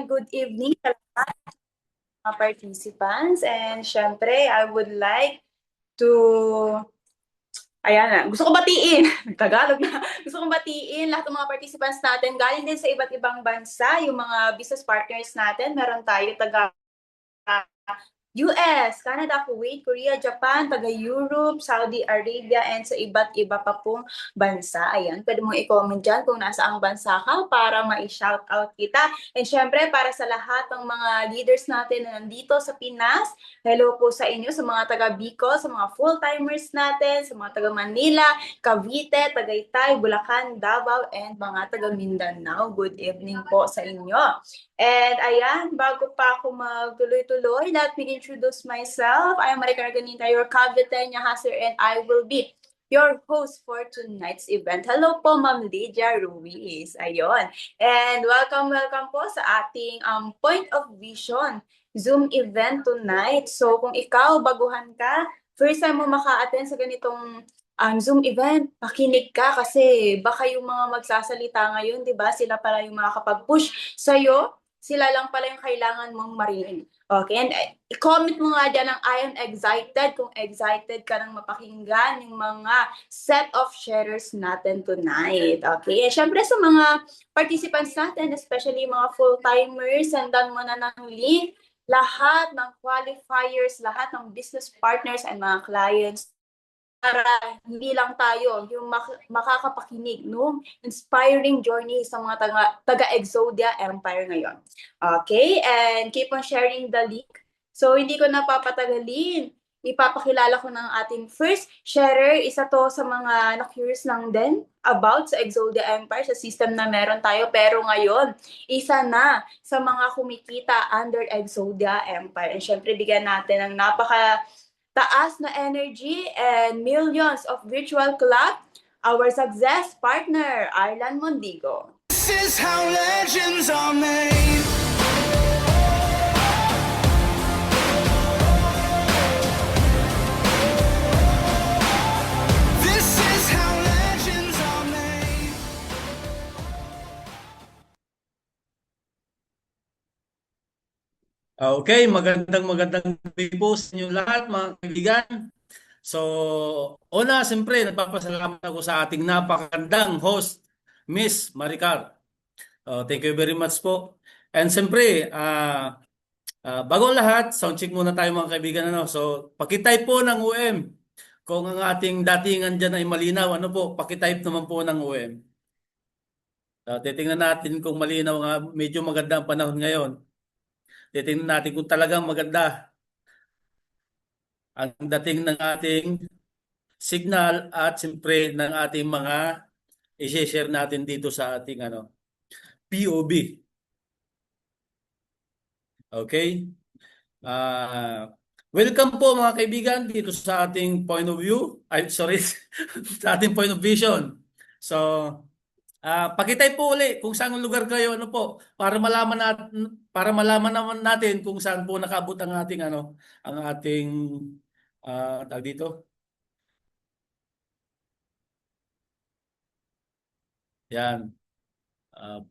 and good evening sa lahat ng mga participants. And syempre, I would like to, ayan na, gusto ko batiin, Tagalog na, gusto kong batiin lahat ng mga participants natin galing din sa iba't ibang bansa, yung mga business partners natin. Meron tayo taga US, Canada, Kuwait, Korea, Japan, taga-Europe, Saudi Arabia, and sa iba't iba pa pong bansa. Ayan, pwede mong i-comment dyan kung nasaang bansa ka para ma-shout out kita. And syempre, para sa lahat ng mga leaders natin na nandito sa Pinas, hello po sa inyo, sa mga taga-Bicol, sa mga full-timers natin, sa mga taga-Manila, Cavite, Tagaytay, Bulacan, Davao, and mga taga-Mindanao. Good evening po sa inyo. And ayan, bago pa ako magtuloy-tuloy, let me introduce myself. I am Maricar Ganita, your Caviteña Haser, and I will be your host for tonight's event. Hello po, Ma'am Lydia Ruiz. Ayun. And welcome po sa ating Point of Vision Zoom event tonight. So kung ikaw, baguhan ka, first time mo maka-attend sa ganitong Zoom event, pakinig ka kasi baka yung mga magsasalita ngayon, di ba, sila pala yung makakapag-push sa'yo, sila lang pala yung kailangan mong marinig. Okay, and i-comment mo nga dyan ang I am excited kung excited ka nang mapakinggan yung mga set of sharers natin tonight. Okay, and syempre sa mga participants natin, especially mga full-timers, sendan mo na ng link lahat ng qualifiers, lahat ng business partners and mga clients para hindi lang tayo yung makakapakinig no inspiring journey sa mga taga-Exodia Empire ngayon. Okay? And keep on sharing the link. So, hindi ko napapatagalin. Ipapakilala ko ng ating first sharer. Isa to sa mga na-curious lang din about sa Exodia Empire, sa system na meron tayo. Pero ngayon, isa na sa mga kumikita under Exodia Empire. And syempre, bigyan natin ng taas na energy and millions of virtual club, our success partner, Arlan Mondigo. This is how legends are made. This is how legends are made. Okay, magandang gabi po sa inyo lahat mga kaibigan. So, una, siyempre, nagpapasalamat ako sa ating napakagandang host, Miss Maricar. Thank you very much po. And siyempre, bago ang lahat, soundcheck muna tayo mga kaibigan. So, pakitype po ng UM. Kung ang ating datingan dyan ay malinaw, pakitype naman po ng UM. Titingnan natin kung malinaw nga, medyo maganda ang panahon ngayon. Titingnan natin kung talagang maganda ang dating ng ating signal at siyempre ng ating mga i-share natin dito sa ating POB. Okay? Welcome po mga kaibigan dito sa ating point of view. Sa ating point of vision. So, pakitype po uli kung saan lugar kayo para malaman naman natin kung saan po nakaabot ang ating ang ating tawag dito. Yan.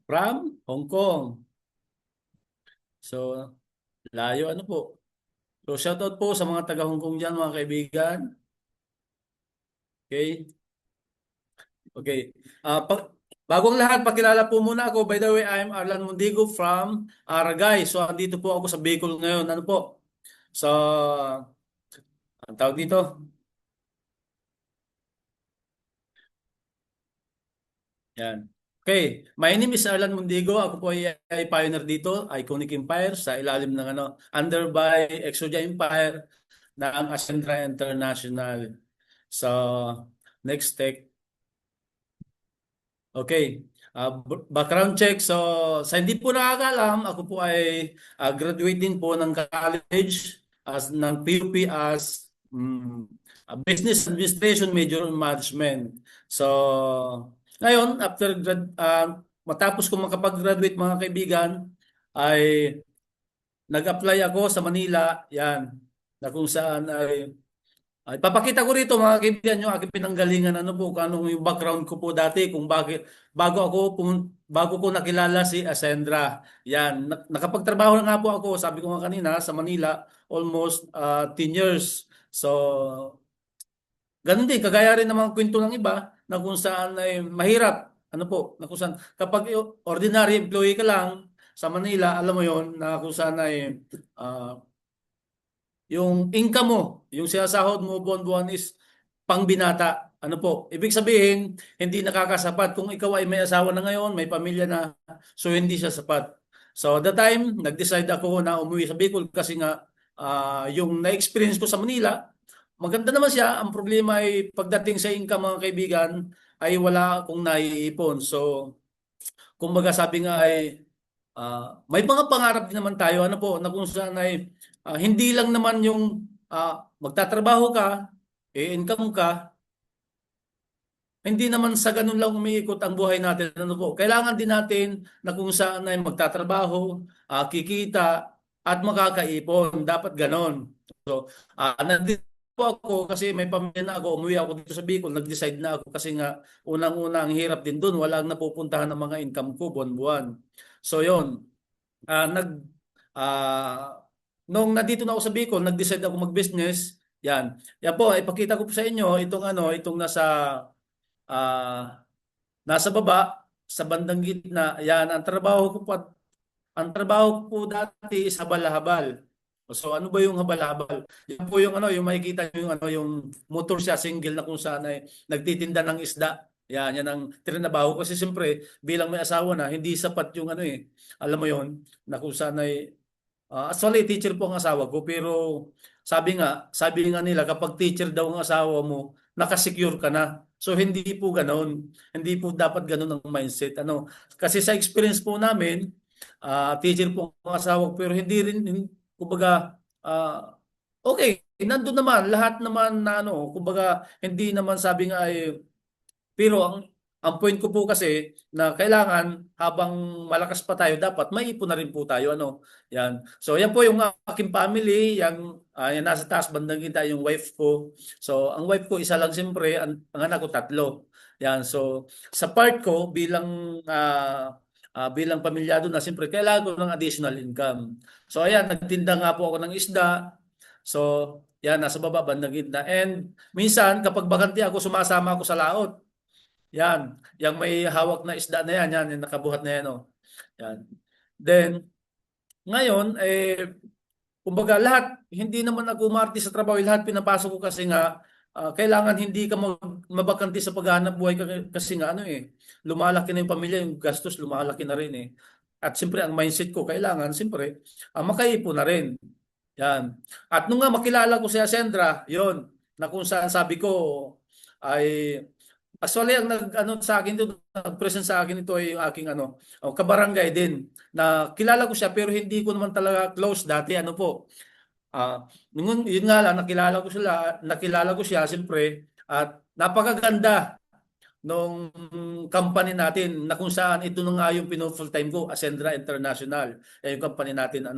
From Hong Kong. So, layo po. So, shoutout po sa mga taga Hong Kong diyan mga kaibigan. Okay? Okay. Bagong lahat, pakilala po muna ako. By the way, I'm Arlan Mondigo from Aragay. So, andito po ako sa Bicol ngayon. So, ang tawag dito? Yan. Okay. My name is Arlan Mondigo. Ako po ay pioneer dito, Iconic Empire, sa ilalim ng under by Exodia Empire ng Ascendra International. So, next take. Okay. Background check. So, sa hindi po nakakalam, ako po ay graduate din po ng college ng PUP as Business Administration Major in Management. So, ngayon, after matapos ko makapag-graduate mga kaibigan, ay nag-apply ako sa Manila, yan, na kung saan ay Ipapakita ko rito mga kaibigan yung aking pinanggalingan ano po, kung ano yung background ko po dati kung bakit bago ko nakilala si Ascendra. Yan, nakapagtrabaho na nga po ako, sabi ko nga kanina sa Manila almost 10 years. So, ganun din kagaya rin ng mga kwento ng iba na kung saan ay mahirap. Ano po, na kung saan kapag ordinary employee ka lang sa Manila, alam mo yon na kung saan ay ah, yung income mo, yung sinasahod mo buwan-buwan is pangbinata. Ano po? Ibig sabihin, hindi nakakasapat. Kung ikaw ay may asawa na ngayon, may pamilya na, so hindi siya sapat. So, the time, nag-decide ako na umuwi sa Bicol kasi nga yung na-experience ko sa Manila, maganda naman siya. Ang problema ay pagdating sa income mga kaibigan, ay wala akong naiipon. So, kumbaga sabi nga ay may mga pangarap din naman tayo ano po na kung saan ay hindi lang naman yung magtatrabaho ka, income ka, hindi naman sa ganun lang umiikot ang buhay natin. Ano po? Kailangan din natin na kung saan ay magtatrabaho, kikita, at makakaipon. Dapat ganon. So, nandito po ako kasi may pamilya na ako. Umuwi ako dito sa Bicol. Nag-decide na ako kasi nga unang-una ang hirap din doon. Walang napupuntahan ng mga income ko buwan-buwan. So, yon. Nag nung nandito na ako sa Bicol, nag-decide ako mag-business. Yan. Yan po, ipakita ko po sa inyo itong ah, nasa baba sa bandang gitna. Yan ang trabaho ko po dati is habal-habal. So ano ba yung habal-habal? Yan po yung yung makikita niyo yung motor siya single na kung saan ay nagtitinda ng isda. Yan ang trinabaho kasi siyempre bilang may asawa na hindi sapat yung alam mo yon na kung saan ay actually, teacher po ang asawa ko, pero sabi nga nila, kapag teacher daw ang asawa mo, nakasecure ka na. So, hindi po ganoon. Hindi po dapat ganoon ang mindset. Kasi sa experience po namin, teacher po ang asawa ko, pero hindi rin, kumbaga, okay, nandun naman, lahat naman na kumbaga, hindi naman sabi nga ay pero ang point ko po kasi na kailangan habang malakas pa tayo dapat maipon na rin po tayo Yan. So yan po yung aking family, yan nasa taas bandang kita yung wife ko. So ang wife ko isa lang siyempre, ang anak ko tatlo. Yan. So sa part ko bilang pamilyado na siyempre kailangan ko ng additional income. So ayan, nagtinda nga po ako ng isda. So yan nasa baba bandang gitna. And minsan kapag bakante ako sumasama ako sa laot. Yan, yung may hawak na isda na yan, yung nakabuhat na yan, oh. Yan. Then, ngayon, kumbaga lahat, hindi naman ako umarte sa trabaho, lahat pinapasok ko kasi nga, kailangan hindi ka mabakanti sa paghahanap buhay kasi nga lumalaki na yung pamilya, yung gastos lumalaki na rin eh. At siyempre, ang mindset ko, kailangan, siyempre, makaipon na rin. Yan. At nung nga makilala ko si Ascendra, yon na kung saan sabi ko, ay actually, ang sa akin dito, nag-present sa akin ito ay yung aking kabarangay din. Na kilala ko siya pero hindi ko naman talaga close dati. Yun nga lang, nakilala ko siya siyempre at napakaganda nung company natin na kung saan ito na nga yung full time ko, Ascendra International. Yung company natin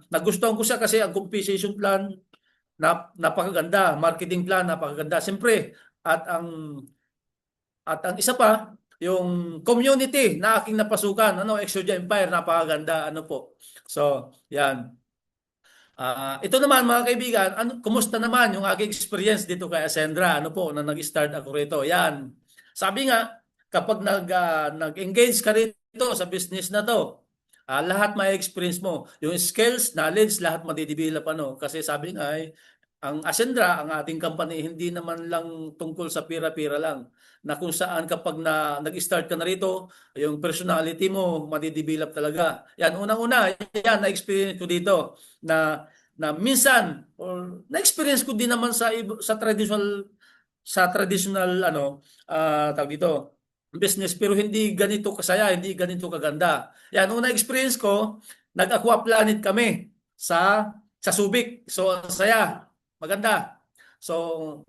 nagustuhan ko siya kasi ang compensation plan napakaganda, marketing plan napakaganda. Siyempre, at ang isa pa, yung community na aking napasukan, Exodia Empire, napakaganda, po. So, yan. Ito naman mga kaibigan, kumusta naman yung aking experience dito kay Ascendra? Na nag-start ako rito? Yan. Sabi nga, kapag nag-engage ka rito sa business na to, lahat may experience mo. Yung skills, knowledge, lahat madidevelop Kasi sabi nga ang Ascendra, ang ating company, hindi naman lang tungkol sa pira-pira lang. Na kung saan kapag nag-start ka na rito, yung personality mo, madidevelop talaga. Yan, unang-una, yan, na-experience ko dito. Na minsan, or na-experience ko din naman sa traditional, tawag dito, business, pero hindi ganito kasaya, hindi ganito kaganda. Yan, una experience ko, nag-aqua planet kami sa Subic. So, ang saya. Maganda. So,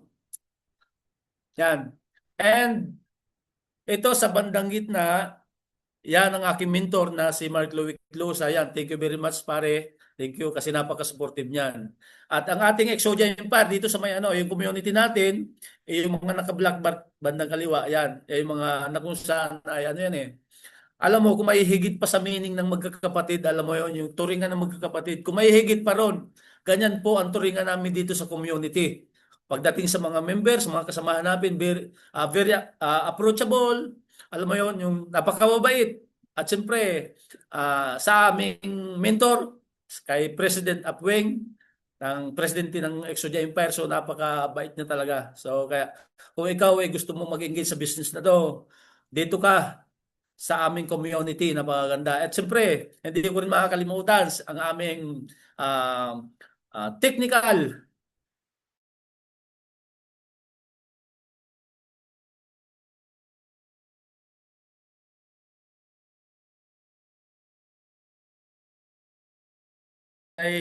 yan. And ito sa bandang gitna, yan ang aking mentor na si Mark Louis Closa. Yan, thank you very much pare. Thank you kasi napaka-supportive niyan. At ang ating Exodia Empire dito sa may ano, yung community natin, yung mga naka-black bar bandang kaliwa, yan, yung mga na kung saan ay ano yan eh. Alam mo, kung may higit pa sa meaning ng magkakapatid, alam mo yon yung turingan ng magkakapatid, kung may higit pa ron, ganyan po ang turingan namin dito sa community. Pagdating sa mga members, mga kasamahan natin, very approachable, alam mo yon yung napakababait. At siyempre, sa aming mentor, kay President Apweng, ng presidente ng Exodia Empire, so napakabait niya talaga. So kaya kung ikaw ay gusto mo mag-engage sa business na to, dito ka sa aming community, napakaganda. At siyempre, hindi ko rin makakalimutan ang aming uh, technical ay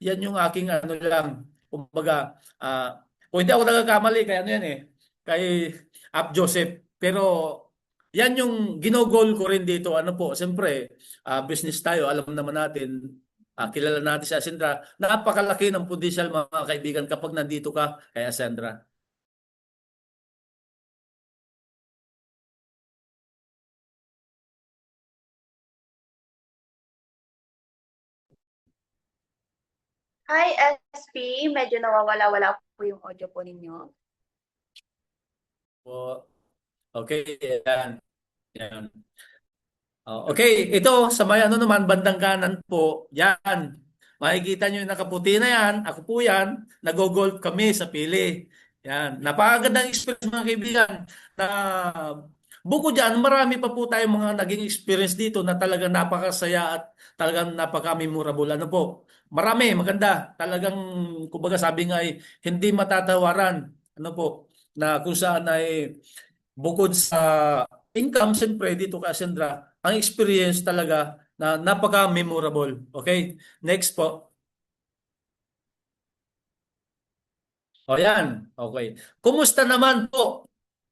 yan yung aking ano lang, kumbaga, kung hindi ako nagkakamali, kaya ano yan eh, kay Ap Joseph. Pero yan yung ginogol ko rin dito. Ano po, siyempre, business tayo, alam naman natin, kilala natin si Ascendra. Napakalaki ng potential mga kaibigan kapag nandito ka kay Ascendra. Hi, SP. Medyo nawawala-wala po yung audio po ninyo. So, okay, yan. Yan. Okay, ito sa may ano naman, bandang kanan po, yan. Makikita nyo yung nakaputi na yan, ako po yan, nag-golf kami sa pili. Yan, napakagandang experience mga kaibigan. Na bukod dyan, marami pa po tayong mga naging experience dito na talagang napakasaya at talagang napaka-memorable. Ano po, marami, maganda. Talagang, kumbaga sabi nga ay, hindi matatawaran. Ano po, na kung saan ay bukod sa income, siyempre dito ka, Sandra, ang experience talaga na napaka-memorable. Okay? Next po. O yan. Okay. Kumusta naman po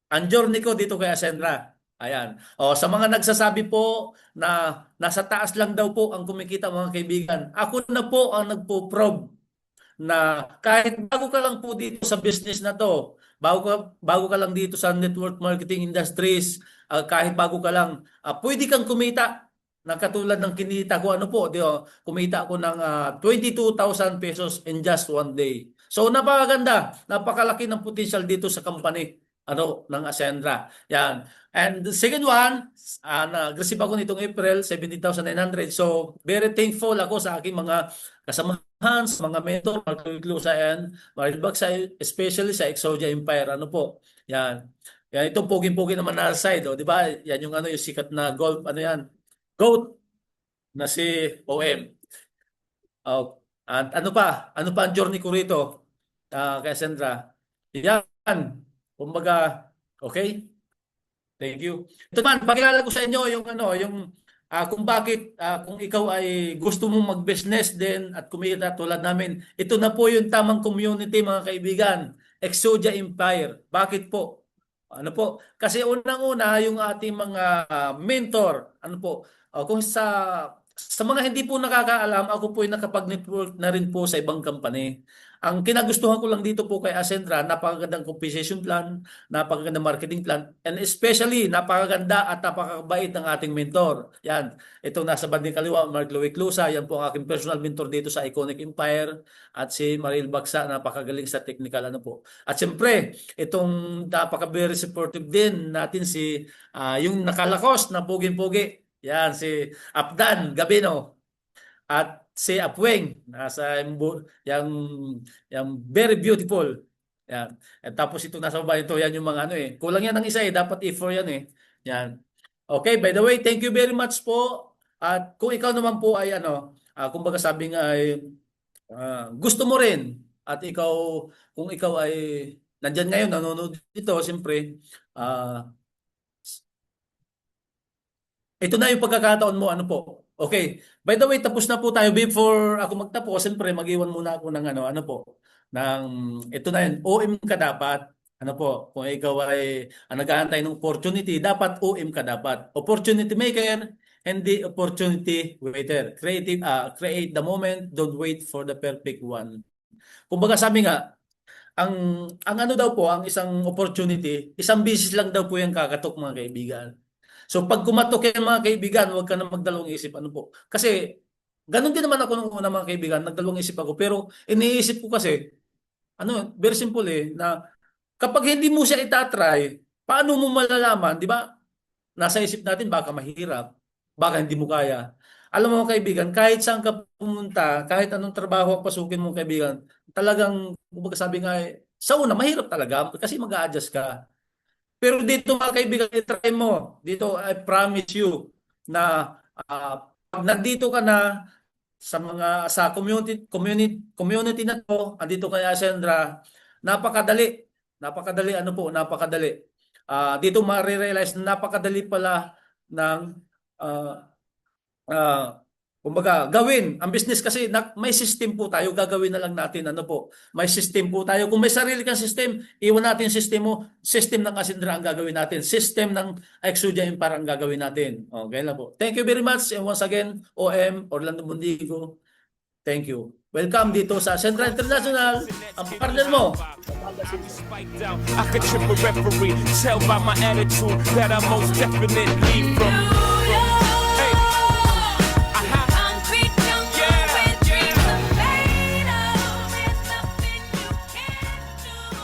ang journey ko dito kay Ascendra? Ayan. O sa mga nagsasabi po na nasa taas lang daw po ang kumikita mga kaibigan. Ako na po ang nagpo-probe na kahit bago ka lang po dito sa business na to, bago ka lang dito sa network marketing industries, kahit bago ka lang, pwede kang kumita na katulad ng kinita ko ano po, di ba? Kumita ako ng 22,000 pesos in just one day. So napakaganda, napakalaki ng potential dito sa company ano ng Ascendra. Yan. And the second one, nag-receive ako nitong April 17,900. So very thankful ako sa aking mga kasamahan, sa mga mentor, Mark Luclusa and Maril Bagsay, especially sa Exodia Empire. Ano po? Yan. Yan itong pogi-pogi naman na side, oh, 'di ba? Yan yung ano yung sikat na golf, ano yan? GOAT na si OM. Oh, at ano pa? Ano pa ang journey ko rito? Kay Sandra. Yan. Kumbaga, okay? Thank you. Ito man, pakilala ko sa inyo yung ano, yung kung bakit kung ikaw ay gusto mong mag-business din at kumita tulad namin, ito na po yung tamang community mga kaibigan. Exodia Empire. Bakit po? Ano po? Kasi unang-una yung ating mga mentor, ano po? Kung sa mga hindi po nakakaalam, ako po ay nakapag-network na rin po sa ibang company. Ang kinagustuhan ko lang dito po kay Ascendra, napakagandang compensation plan, napakagandang marketing plan, and especially napakaganda at napakabait ng ating mentor. Yan, ito nasa banding kaliwa, Mark Louis Clusa, yan po ang aking personal mentor dito sa Iconic Empire, at si Maril Bagsa, napakagaling sa technical ano po. At siyempre, itong napaka-very supportive din natin si yung nakalakos na pugin-pugi. Yan, si Apdan Gabino. At si Apweng, nasa yung, yung very beautiful. Yan. At tapos ito nasa baba ito, yan yung mga ano eh. Kulang yan ng isa eh, dapat E4 yan eh. Yan. Okay, by the way, thank you very much po. At kung ikaw naman po ay ano, kumbaga sabi nga ay gusto mo rin at ikaw, kung ikaw ay nandyan ngayon, nanonood dito, siyempre, ito na yung pagkakataon mo, ano po. Okay. By the way, tapos na po tayo. Before ako magtapos, siyempre mag-iwan muna ako ng ano po. Ng, ito na yun, OM ka dapat. Ano po, kung ikaw ay nag-aantay ng opportunity, dapat OM ka dapat. Opportunity maker, hindi opportunity waiter. Create the moment, don't wait for the perfect one. Kumbaga sabi nga, ang ano daw po, ang isang opportunity, isang beses lang daw po yung kakatok mga kaibigan. So pag kumatok yan mga kaibigan, huwag ka na magdalawang isip. Ano po? Kasi ganun din naman ako nung una mga kaibigan, nagdalawang isip ako. Pero iniisip ko kasi, very simple na kapag hindi mo siya itatry, paano mo malalaman, di ba? Nasa isip natin baka mahirap, baka hindi mo kaya. Alam mo mga kaibigan, kahit saan ka pumunta, kahit anong trabaho ang pasukin mo kaibigan, talagang, kumbaga sabi nga, sa una, mahirap talaga kasi mag-a-adjust ka. Pero dito mga kaibigan, i-try mo. Dito, I promise you na pag nandito ka na sa community na to, andito kay Ascendra, napakadali. Napakadali. Dito ma-realize na napakadali pala ng ah, ah, kumbaga gawin. Ang business kasi may system po tayo, gagawin na lang natin may system po tayo. Kung may sarili kang system, iwan natin system mo. System ng Ascendra ang gagawin natin. System ng Exodia Empire ang gagawin natin. Okay lang po. Thank you very much. And once again, OM, Orlando Mundigo. Thank you. Welcome dito sa Central International, ang partner mo. Spiked out. I could trip a referee. Tell by my attitude that I most definitely from. Hey. Concrete jungle where dreams are made of. There's nothing you can't do.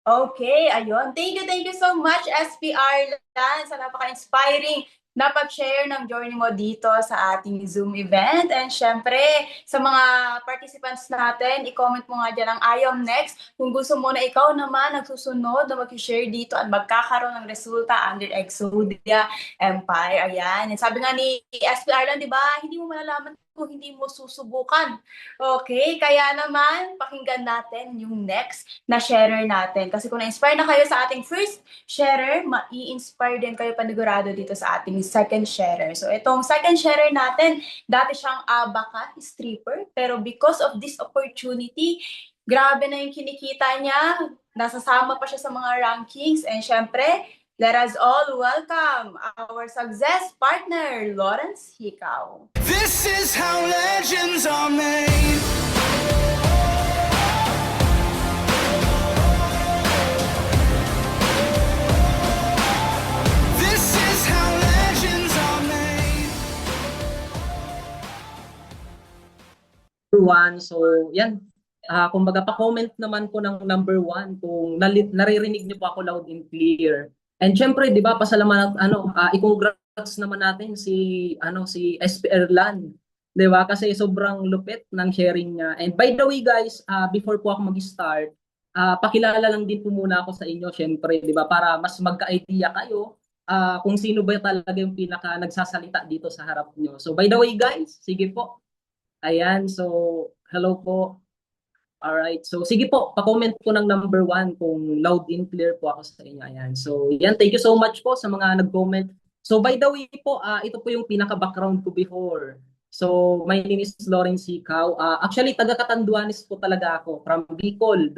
Okay, ayun. Thank you so much, SPR Lan, sa napaka-inspiring na pag-share ng journey mo dito sa ating Zoom event. And syempre, sa mga participants natin, i-comment mo nga dyan ang IOM next. Kung gusto mo na ikaw naman nagsusunod na mag-share dito at magkakaroon ng resulta under Exodia Empire. Ayan. And sabi nga ni SPR Lan, di ba, hindi mo malalaman kung hindi mo susubukan. Okay, kaya naman, pakinggan natin yung next na sharer natin. Kasi kung na-inspire na kayo sa ating first sharer, ma-i-inspire din kayo panigurado dito sa ating second sharer. So itong second sharer natin, dati siyang abaka, stripper, pero because of this opportunity, grabe na yung kinikita niya, nasasama pa siya sa mga rankings, and syempre, let us all welcome our success partner, Lawrence Hikaw. This is how legends are made. This is how legends are made. One. So, yan. Kumbaga, pa-comment naman po ng number 1 kung naririnig niyo po ako loud and clear. And syempre, 'di ba, pasalamat i-congrats naman natin si SPR Lan. 'Di ba? Kasi sobrang lupit ng sharing niya. And by the way, guys, before po ako mag-start, pakilala lang din po muna ako sa inyo, syempre, 'di ba, para mas magka-idea kayo kung sino ba talaga yung pinaka nagsasalita dito sa harap niyo. So, by the way, guys, sige po. Ayan, so hello po. Alright, so sige po, pa-comment po ng number 1 kung loud and clear po ako sa inyo. Ayan, so yan, thank you so much po sa mga nag-comment. So by the way po, ito po yung pinaka-background ko before. So my name is Lawrence Hikaw. Actually, taga Catanduanes po talaga ako, from Bicol.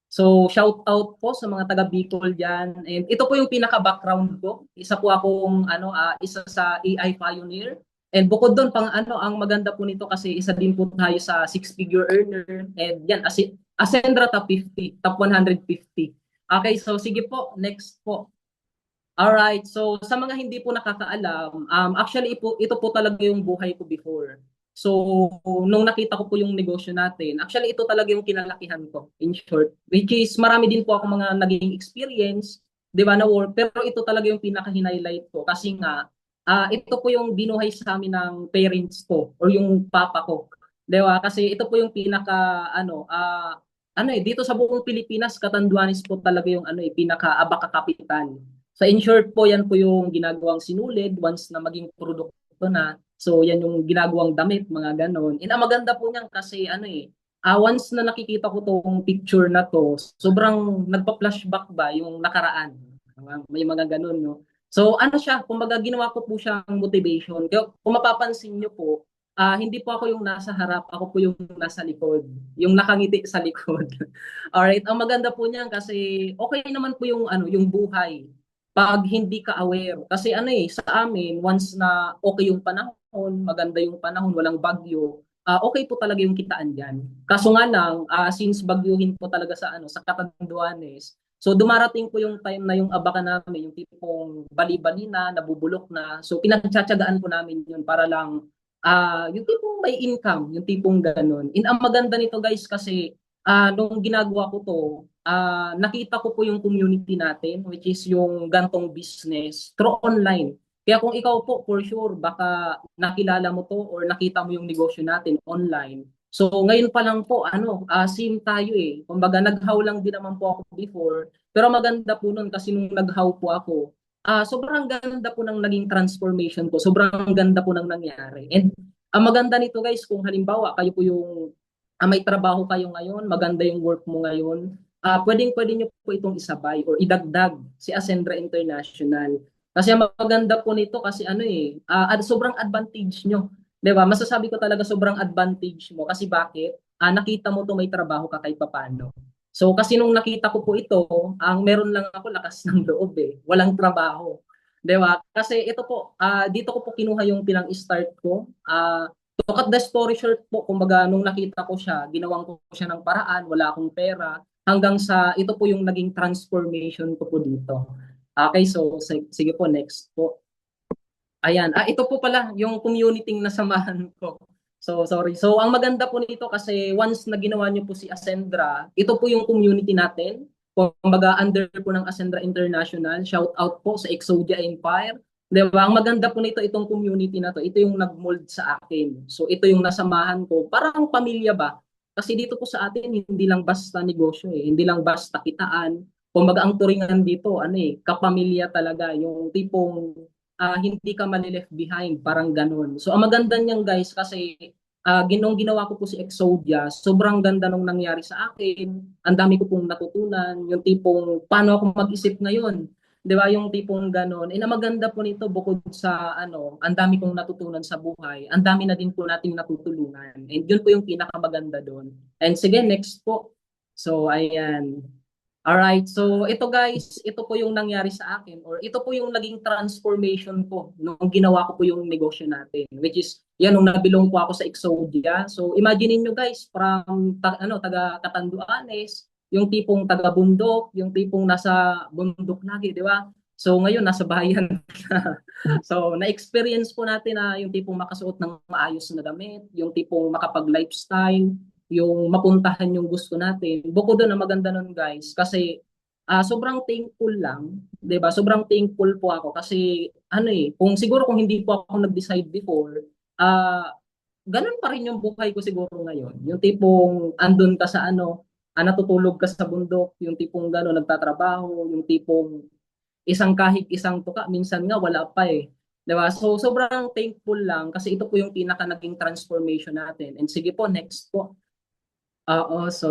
So shout out po sa mga taga Bicol diyan. And ito po yung pinaka-background ko. Isa po akong isa sa AI pioneer. And bukod doon, ang maganda po nito kasi isa din po tayo sa 6-figure earner. And yan, Ascendra top 50, top 150. Okay, so sige po, next po. Alright, so sa mga hindi po nakakaalam, actually ito po talaga yung buhay ko before. So, nung nakita ko po yung negosyo natin, actually ito talaga yung kinalakihan ko, in short. Which is, marami din po ako mga naging experience, di ba, na work. Pero ito talaga yung pinaka-highlight ko kasi nga, ito po yung binuhay sa amin ng parents ko or yung papa ko. Diba? Kasi ito po yung pinaka dito sa buong Pilipinas, Catanduanes po talaga yung pinaka-abaka kapital. So in short po, yan po yung ginagawang sinulid once na maging produkto na. So yan yung ginagawang damit, mga ganon. And ang maganda po niyan kasi once na nakikita ko tong picture na to, sobrang nagpa-flashback ba yung nakaraan. May mga ganon, no? So siya, kumbaga ginawa ko po siyang motivation. Kaya kung mapapansin niyo po, hindi po ako yung nasa harap, ako po yung nasa likod, yung nakangiti sa likod. Alright, ang maganda po niyan kasi okay naman po yung ano, yung buhay pag hindi ka aware. Kasi ano sa amin, once na okay yung panahon, maganda yung panahon, walang bagyo, okay po talaga yung kitaan diyan. Kaso nga lang, since bagyuhin po talaga sa ano, sa Catanduanes, so dumarating po yung time na yung abaka namin, yung tipong bali-bali na, nabubulok na. So pinagtsatsagaan po namin yun para lang yung tipong may income, yung tipong ganun. Ang maganda nito guys kasi nung ginagawa ko to, nakita ko po yung community natin, which is yung gantong business through online. Kaya kung ikaw po, for sure, baka nakilala mo to or nakita mo yung negosyo natin online. So ngayon pa lang po, same tayo eh. Kumbaga, naghaw lang din naman po ako before. Pero maganda po nun kasi nung naghaw po ako, sobrang ganda po ng naging transformation ko. Sobrang ganda po ng nangyari. And ang maganda nito guys, kung halimbawa kayo po yung may trabaho kayo ngayon, maganda yung work mo ngayon, pwedeng-pwede nyo po itong isabay or idagdag si Ascendra International. Kasi ang maganda po nito kasi sobrang advantage nyo. 'Di ba? Masasabi ko talaga sobrang advantage mo kasi bakit? Nakita mo to may trabaho ka kahit papaano. So kasi nung nakita ko po ito, ang meron lang ako lakas ng loob eh. Walang trabaho. 'Di ba? Kasi ito po, dito ko po kinuha yung pinang-start ko. To cut the story short po, kumbaga nung nakita ko siya, ginawan ko siya ng paraan, wala akong pera, hanggang sa ito po yung naging transformation ko po dito. Okay, so sige po, next po. Ayan, ito po pala yung community na samahan ko. So, sorry. So, ang maganda po nito kasi once na ginawa niyo po si Ascendra, ito po yung community natin. Kumbaga, under po ng Ascendra International. Shout out po sa Exodia Empire. Diba? Ang maganda po nito, itong community na to, ito yung nag-mold sa akin. So, ito yung nasamahan ko. Parang pamilya ba? Kasi dito po sa atin, hindi lang basta negosyo eh. Hindi lang basta kitaan. Kumbaga, ang turingan dito, kapamilya talaga. Yung tipong hindi ka mali-left behind, parang ganun. So, ang maganda niyan guys, kasi ginawa ko po si Exodia, sobrang ganda nung nangyari sa akin. Ang dami ko pong natutunan, yung tipong paano ako mag-isip ngayon. 'Di ba? Yung tipong ganun. Ang maganda po nito bukod sa ang dami kong natutunan sa buhay, ang dami na din po nating natutulungan. And yun po yung pinakamaganda doon. And sige, next po. So, ayan. Alright, so ito guys, ito po yung nangyari sa akin or ito po yung naging transformation ko nung ginawa ko po yung negosyo natin, which is yan nung nabilong po ako sa Exodia. So imagine niyo guys, from taga Catanduanes, yung tipong taga bundok, yung tipong nasa bundok lagi, di ba? So ngayon nasa bayan na. So na-experience po natin na yung tipong makasuot ng maayos na damit, yung tipong makapag-lifestyle, yung mapuntahan yung gusto natin. Bukod doon, ang maganda nun guys, kasi sobrang thankful lang, 'di ba? Sobrang thankful po ako kasi kung hindi po ako nag-decide before, ganun pa rin yung buhay ko siguro ngayon. Yung tipong andun ka sa natutulog ka sa bundok, yung tipong gano'n nagtatrabaho, yung tipong isang kahig isang tuka, minsan nga wala pa eh. 'Di ba? So sobrang thankful lang kasi ito po yung pinaka naging transformation natin. And sige po, next po. Oo, so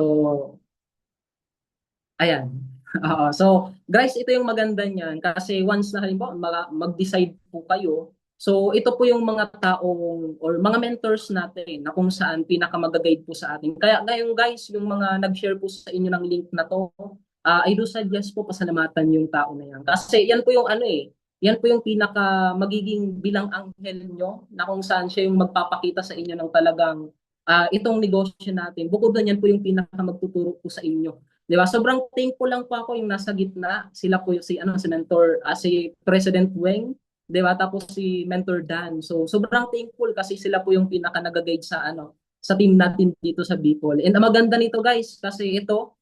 ayan. Oo, so guys, ito yung maganda niyan kasi once na halimbawa mag-decide po kayo, so ito po yung mga taong or mga mentors natin na kung saan pinakamag-guide po sa atin. Kaya ngayon guys, yung mga nag-share po sa inyo ng link na to, I do suggest po pasalamatan yung tao na yan. Kasi yan po yung yan po yung pinaka magiging bilang anghel nyo na kung saan siya yung magpapakita sa inyo ng talagang itong negosyo natin. Bukod doon, yan po yung pinaka magtuturo po sa inyo. 'Di ba? Sobrang thankful lang po ako yung nasa gitna. Sila po yung si mentor, si President Weng, 'di ba? Tapos si Mentor Dan. So sobrang thankful kasi sila po yung pinaka nag-guide sa team natin dito sa Bicol. And ang maganda nito guys, kasi ito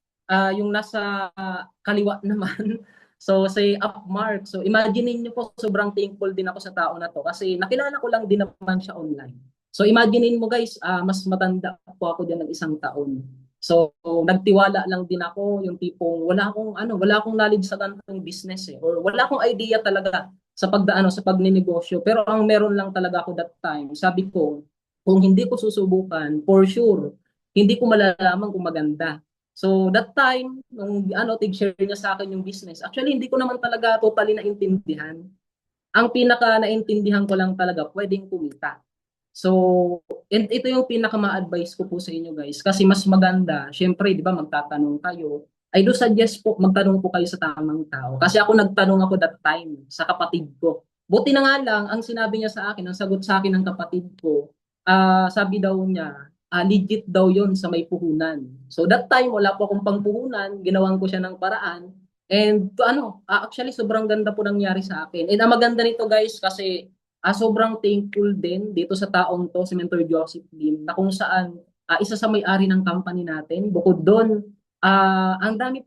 yung nasa kaliwa naman. So si Upmark. So imagine niyo po, sobrang thankful din ako sa tao na to kasi nakilala ko lang din naman siya online. So imaginein mo guys, mas matanda po ako din ng 1 taon. So nagtiwala lang din ako, yung tipong wala akong knowledge sa ganitong business eh, or wala akong idea talaga sa sa pagninegosyo. Pero ang meron lang talaga ako that time, sabi ko, kung hindi ko susubukan, for sure, hindi ko malalaman kung maganda. So that time, nung tig-share niya sa akin yung business, actually hindi ko naman talaga totally naintindihan. Ang pinaka naintindihan ko lang talaga, pwedeng kumita. So, and ito yung pinaka-ma-advise ko po sa inyo guys kasi mas maganda, syempre, di ba, magtatanong kayo. I do suggest po, magtanong po kayo sa tamang tao. Kasi ako nagtanong ako that time sa kapatid ko. Buti na nga lang, ang sinabi niya sa akin, ang sagot sa akin ng kapatid ko, sabi daw niya, legit daw yon sa may puhunan. So that time, wala po akong pangpuhunan, ginawan ko siya ng paraan. And actually, sobrang ganda po nangyari sa akin. And ang maganda nito guys, kasi sobrang thankful din dito sa taong to, si Mentor Joseph Lim, na kung saan isa sa may-ari ng company natin. Bukod doon, ang dami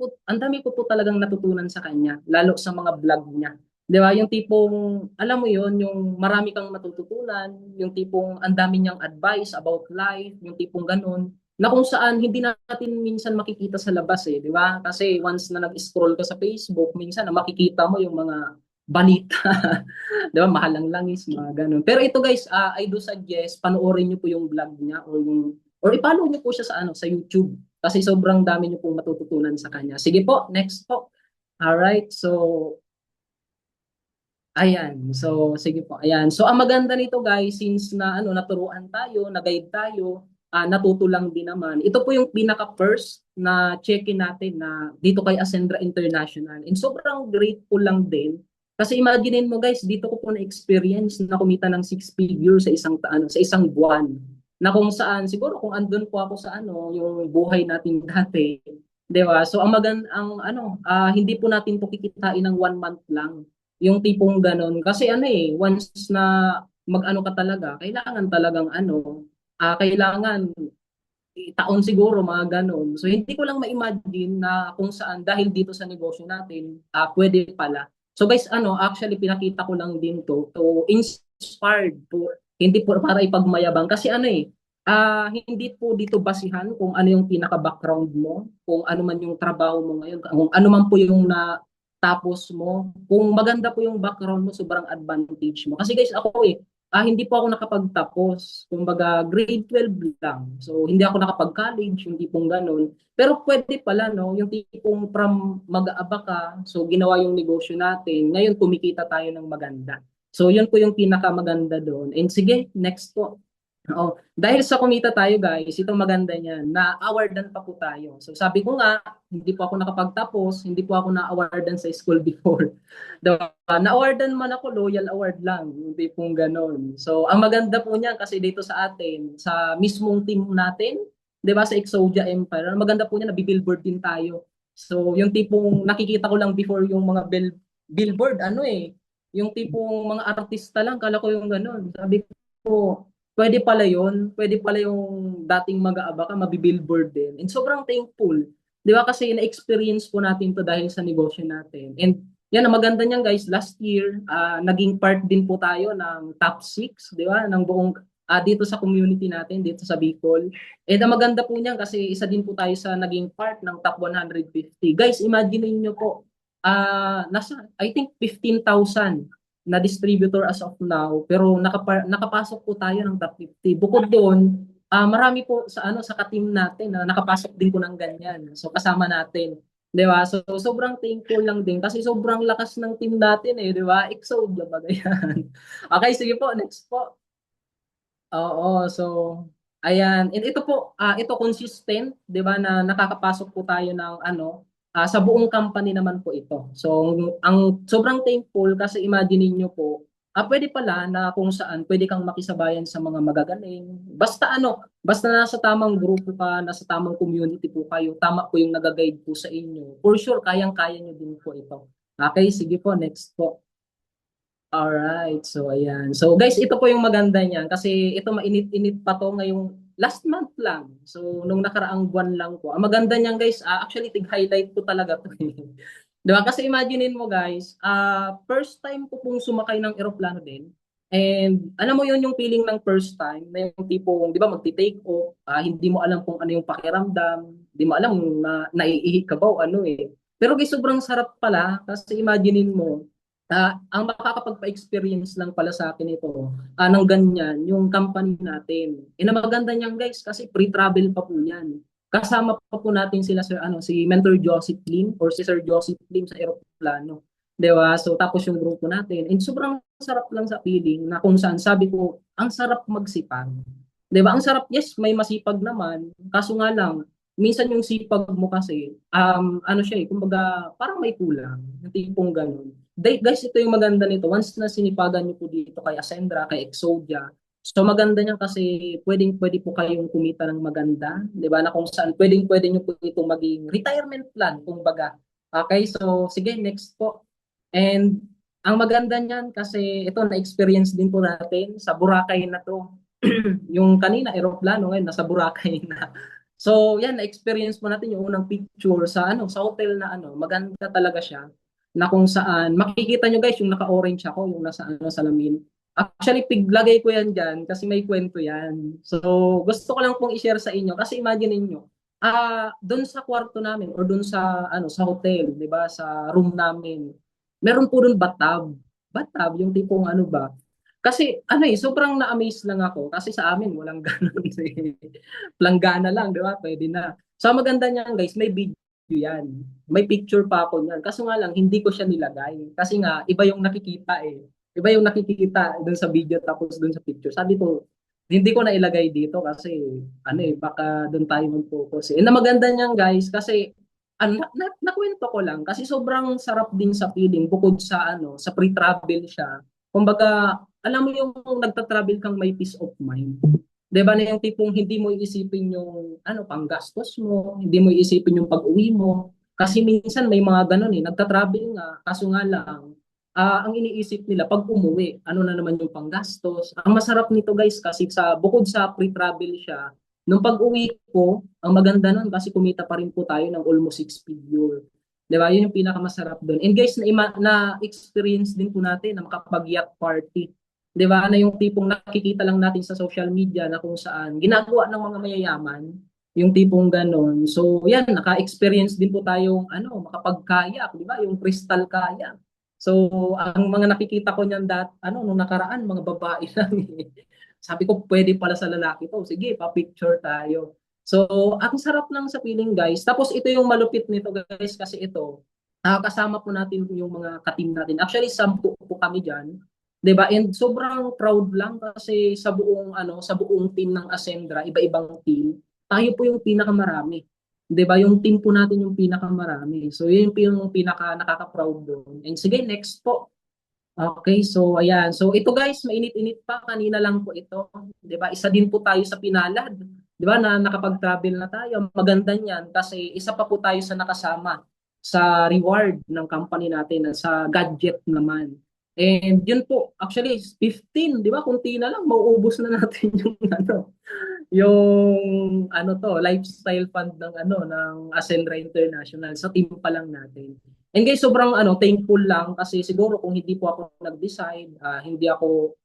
ko po talagang natutunan sa kanya, lalo sa mga vlog niya. 'Di ba? Yung tipong, alam mo yon, yung marami kang matututunan, yung tipong ang dami niyang advice about life, yung tipong ganun, na kung saan hindi natin minsan makikita sa labas eh, 'di ba? Kasi once na nag-scroll ka sa Facebook, minsan na makikita mo yung mga balita, 'di ba? Mahalang langis, mga ganun. Pero ito guys, I do suggest panoorin niyo po yung vlog niya or i-follow niyo po siya sa YouTube kasi sobrang dami niyo pong matututunan sa kanya. Sige po, next po. Alright, so ayan. So sige po, ayan. So ang maganda nito guys, since na naturuan tayo, na-guide tayo, natuto lang din naman. Ito po yung pinaka first na check-in natin na dito kay Ascendra International. And sobrang grateful lang din kasi imaginein mo guys, dito ko po na-experience na kumita ng 6 figures sa isang buwan. Na kung saan siguro kung andun po ako sa yung buhay natin dati, 'di ba? So hindi po natin to kikitain ng 1 month lang. Yung tipong ganon kasi once na mag-ano ka talaga, kailangan talagang kailangan taon siguro mga ganon. So hindi ko lang ma-imagine na kung saan dahil dito sa negosyo natin, pwede pala. So guys, actually pinakita ko lang din to inspired po, hindi po para ipagmayabang kasi hindi po dito basihan kung ano yung pinaka-background mo, kung ano man yung trabaho mo ngayon, kung ano man po yung tapos mo. Kung maganda po yung background mo, sobrang advantage mo. Kasi guys, ako hindi po ako nakapagtapos. Kumbaga, grade 12 lang. So, hindi ako nakapag-college, yung tipong ganun. Pero pwede pala, no? Yung tipong from mag-aaba ka, so ginawa yung negosyo natin, ngayon kumikita tayo ng maganda. So, yun po yung pinakamaganda doon. And sige, next po. Dahil sa kumita tayo guys, ito maganda niyan, na-awardan pa po tayo. So sabi ko nga, hindi po ako nakapagtapos, hindi po ako na-awardan sa school before. Diba? Na-awardan man ako, loyal award lang, hindi pong ganon. So ang maganda po niyan kasi dito sa atin, sa mismong team natin, 'di ba sa Exodia Empire, ang maganda po niyan, nabi-billboard din tayo. So yung tipong nakikita ko lang before yung mga billboard, yung tipong mga artista lang, kala ko yung ganon. Sabi ko, pwede pala yun. Pwede pala yung dating mag-aaba ka, mabibillboard din. And sobrang thankful. Di ba kasi na-experience po natin to dahil sa negosyo natin. And yan, ang maganda niyan guys, last year, naging part din po tayo ng top 6, di ba? Ng buong, dito sa community natin, dito sa Bicol. And ang maganda po niyan kasi isa din po tayo sa naging part ng top 150. Guys, imagine niyo po, nasa, I think, 15,000 na distributor as of now, pero nakapasok po tayo ng top 50. Bukod doon, marami po sa ka-team natin na nakapasok din po ng ganyan. So kasama natin, 'di ba? So sobrang thankful lang din kasi sobrang lakas ng team natin 'di ba? Exodia ba yan? Okay, sige po, next po. Oo, so ayan. And ito po, ito consistent, 'di ba, na nakakapasok po tayo ng sa buong company naman po ito. So ang sobrang thankful kasi imagine niyo po, pwede pala na kung saan pwede kang makisabayan sa mga magagaling. Basta nasa tamang grupo ka, nasa tamang community po kayo, tama po yung nag-guide po sa inyo. For sure, kayang-kaya niyo din po ito. Okay, sige po, next po. Alright, so ayan. So guys, ito po yung maganda niyan kasi ito mainit-init pa to ngayong last month lang. So nung nakaraang buwan lang po. Ang maganda niyan guys, actually tig-highlight ko talaga to. Diba? Kasi imaginein mo guys, first time ko pong sumakay ng eroplano din. And alam mo yun yung feeling ng first time, na yung tipong, di ba, magti-take off, hindi mo alam kung ano yung pakiramdam, hindi mo alam na naiihi ka ba o Pero guys, sobrang sarap pala kasi imaginein mo, ang makakapagpa-experience lang pala sa akin ito, ng ganyan, yung company natin. Ang maganda niyan guys, kasi pre-travel pa po yan. Kasama pa po natin sila si Mentor Joseph Lim or si Sir Joseph Lim sa eroplano. Diba? So tapos yung grupo natin. And sobrang sarap lang sa feeling na kung saan sabi ko, ang sarap magsipag. 'Di ba? Ang sarap, yes, may masipag naman. Kaso nga lang, minsan yung sipag mo kasi, ano siya eh, kumbaga, parang may kulang. Yung tipong ganun. Guys, ito yung maganda nito. Once na sinipagan niyo po dito kay Ascendra, kay Exodia, so maganda niyan kasi pwede po kayong kumita ng maganda, 'di ba? Na kung saan pwede niyo po itong maging retirement plan, kumbaga. Okay, so sige, next po. And ang maganda niyan kasi ito na-experience din po natin sa Boracay na to. Yung kanina eroplano, ngayon nasa Boracay na. So yan, na-experience po natin yung unang picture sa sa hotel na maganda talaga siya, na kung saan makikita nyo guys yung naka-orange ako, yung nasa salamin. Actually, piglagay ko yan dyan kasi may kwento yan. So, gusto ko lang pong i-share sa inyo kasi imagine niyo, doon sa kwarto namin or doon sa sa hotel, 'di ba, sa room namin. Meron po doon bathtub. Bathtub yung tipong ba. Kasi sobrang na-amaze lang ako kasi sa amin walang ganun eh. Planggana lang, 'di ba? Pwede na. So, maganda niyan, guys, may video yan. May picture pa ako niyan. Kaso nga lang hindi ko siya nilagay kasi nga iba yung nakikita eh. Iba yung nakikita doon sa video tapos doon sa picture. Sabi ko, hindi ko na ilagay dito kasi baka doon tayo mag-focus eh. And na maganda niyan guys kasi nakwento ko lang kasi sobrang sarap din sa feeling bukod sa sa pre-travel siya. Kumbaga, alam mo yung nagta-travel kang may peace of mind. 'Di ba na yung tipong hindi mo iisipin yung panggastos mo, hindi mo iisipin yung pag-uwi mo. Kasi minsan may mga ganun nagta-travel nga kaso nga lang ang iniisip nila pag umuwi, ano na naman yung panggastos. Ang masarap nito guys kasi bukod sa pre-travel siya, nung pag-uwi ko, ang maganda nun kasi kumita pa rin po tayo ng almost 6 figure. 'Di ba? Yun yung pinakamasarap doon. And guys, na-experience din po natin na makapag-yacht party. 'Di ba? Na yung tipong nakikita lang natin sa social media na kung saan ginagawa ng mga mayayaman, yung tipong ganon. So, yan, naka-experience din po tayong makapag-kayak, 'di ba? Yung crystal kayak. So, ang mga nakikita ko niyan nung nakaraan, mga babae lang eh. Sabi ko, pwede pala sa lalaki to. Sige, pa-picture tayo. So, ang sarap lang sa feeling guys. Tapos ito yung malupit nito guys kasi ito, kasama po natin yung mga ka-team natin. Actually, 10 po kami diyan. 'Di ba? And sobrang proud lang kasi sa buong team ng Ascendra, iba-ibang team, tayo po yung pinakamarami. 'Di ba? Yung team po natin yung pinakamarami. So, yun yung pinaka nakaka-proud doon. And sige, next po. Okay, so ayan. So ito guys, mainit-init pa kanina lang po ito, 'di ba? Isa din po tayo sa pinalad, 'di ba? Na nakapag-travel na tayo. Maganda niyan kasi isa pa po tayo sa nakasama sa reward ng company natin sa gadget naman. And yun po, actually 15, 'di ba? Kunti na lang mauubos na natin yung yung lifestyle fund ng ng Ascendra International sa team pa lang natin. And guys, sobrang thankful lang kasi siguro kung hindi po ako nag-decide, hindi ako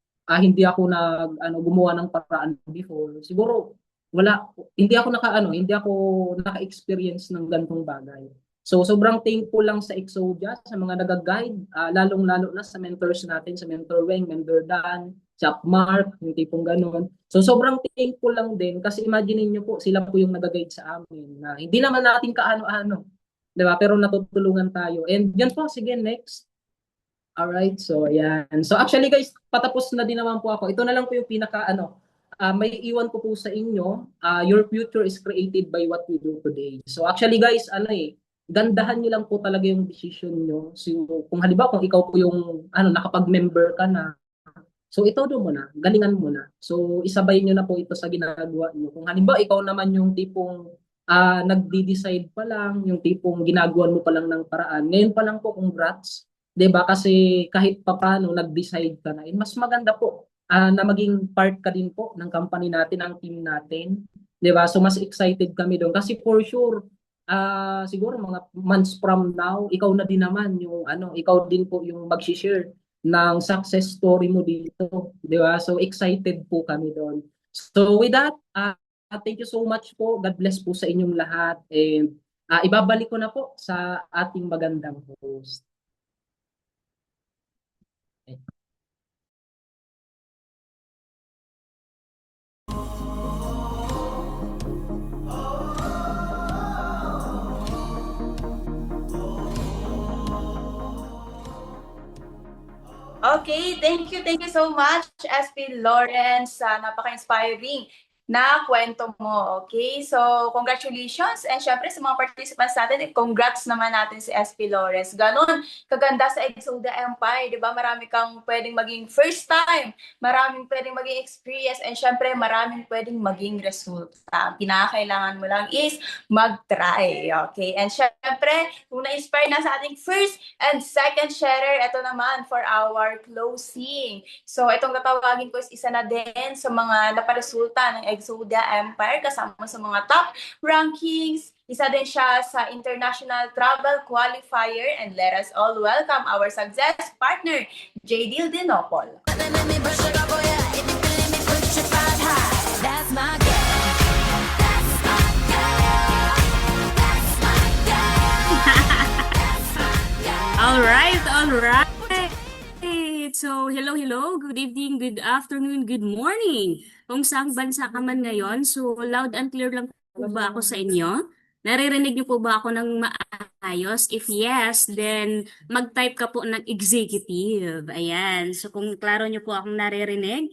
gumawa ng paraan before, siguro hindi ako naka-experience ng ganitong bagay. So sobrang thankful lang sa Exodia, sa mga nag-guide, lalong-lalo na sa mentors natin, sa Mentor Weng, Mentor Dan, Chap Mark, yung tipong gano'n. So sobrang thankful lang din kasi imagine niyo po, sila po yung nag-guide sa amin na hindi naman natin kaano-ano, 'di ba? Pero natutulungan tayo. And yan po, sige, next. Alright, so ayan. So actually guys, patapos na din naman po ako. Ito na lang po yung pinaka may iwan ko po sa inyo. Your future is created by what you do today. So actually guys, gandahan niyo lang po talaga yung decision niyo. So kung halimbawa kung ikaw po yung nakapag-member ka na, so itodo mo na, galingan mo na. So isabay niyo na po ito sa ginagawa niyo. Kung halimbawa ikaw naman yung tipong nagdi-decide pa lang, yung tipong ginagawan mo pa lang ng paraan. Ngayon pa lang po, congrats. 'Di ba? Kasi kahit papaano nag-decide ka na. Mas maganda po na maging part ka din po ng company natin, ng team natin. 'Di ba? So mas excited kami doon kasi for sure siguro mga months from now, ikaw na din naman yung ikaw din po yung mag-share ng success story mo dito, 'di ba? So excited po kami doon. So with that, thank you so much po. God bless po sa inyong lahat and ibabalik ko na po sa ating magandang host. Okay. Okay, thank you so much, SP Lawrence, sa napaka-inspiring na kwento mo. Okay, so congratulations, and syempre sa mga participants natin, congrats naman natin si SP Lawrence. Ganon kaganda sa Exodia Empire, di ba? Marami kang pwedeng maging first time, maraming pwedeng maging experience, and syempre maraming pwedeng maging resulta. Ang pinakakailangan mo lang is mag-try. Okay, and syempre kung na-inspire na sa ating first and second sharer, ito naman for our closing. So, itong tatawagin ko is isa na din sa mga naparesulta ng Exodia Empire kasama sa mga top rankings. Isa din siya sa International Travel Qualifier, and let us all welcome our success partner, JD Dinopol. Let me brush it off, oh yeah. If you feel me, put your five high. That's my girl. That's my girl. That's my girl. That's my girl. All right, all right. So, hello, good evening, good afternoon, good morning. Kung saang bansa ka man ngayon, so loud and clear lang po ba ako sa inyo? Naririnig niyo po ba ako ng maayos? If yes, then mag-type ka po ng executive. Ayan. So, kung klaro niyo po akong naririnig,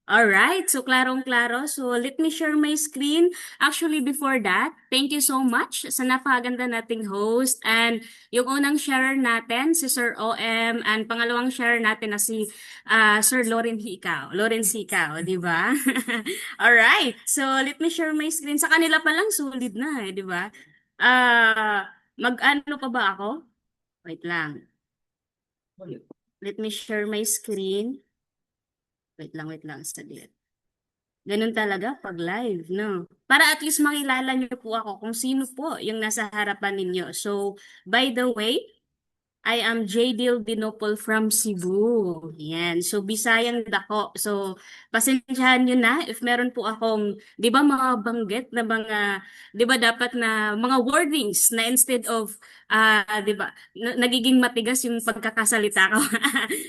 alright, so klarong-klaro. So, let me share my screen. Actually, before that, thank you so much sa napakaganda nating host. And yung unang sharer natin, si Sir OM, and pangalawang sharer natin na si Sir Lawrence Hicao, di ba? Alright, so let me share my screen. Sa kanila pa lang, solid na di ba? Mag-ano pa ba ako? Wait lang. Let me share my screen. Wait lang, saglit. Ganun talaga pag live, no? Para at least makilala niyo po ako kung sino po yung nasa harapan ninyo. So, by the way, I am Jadil Dinopol from Cebu. Yan. So, Bisayang dako. So, pasensyahan nyo na if meron po akong, di ba, mga banggit na mga, di ba, dapat na mga wordings na instead of, di ba, nagiging matigas yung pagkakasalita ko.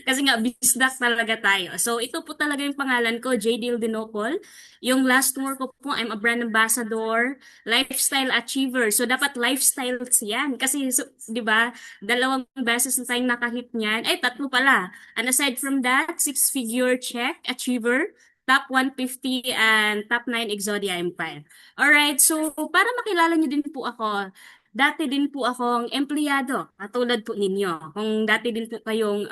Kasi nga, bisdak talaga tayo. So, ito po talaga yung pangalan ko, Jadil Dinopol. Yung last word ko po, I'm a brand ambassador, lifestyle achiever. So, dapat lifestyles yan. Kasi, so, di ba, dalawang beses na tayong nakahit niyan. Ay, tatlo pala. And aside from that, 6-figure check, achiever, top 150, and top 9 Exodia Empire. Alright, so para makilala niyo din po ako, dati din po akong empleyado, katulad po ninyo. Kung dati din po kayong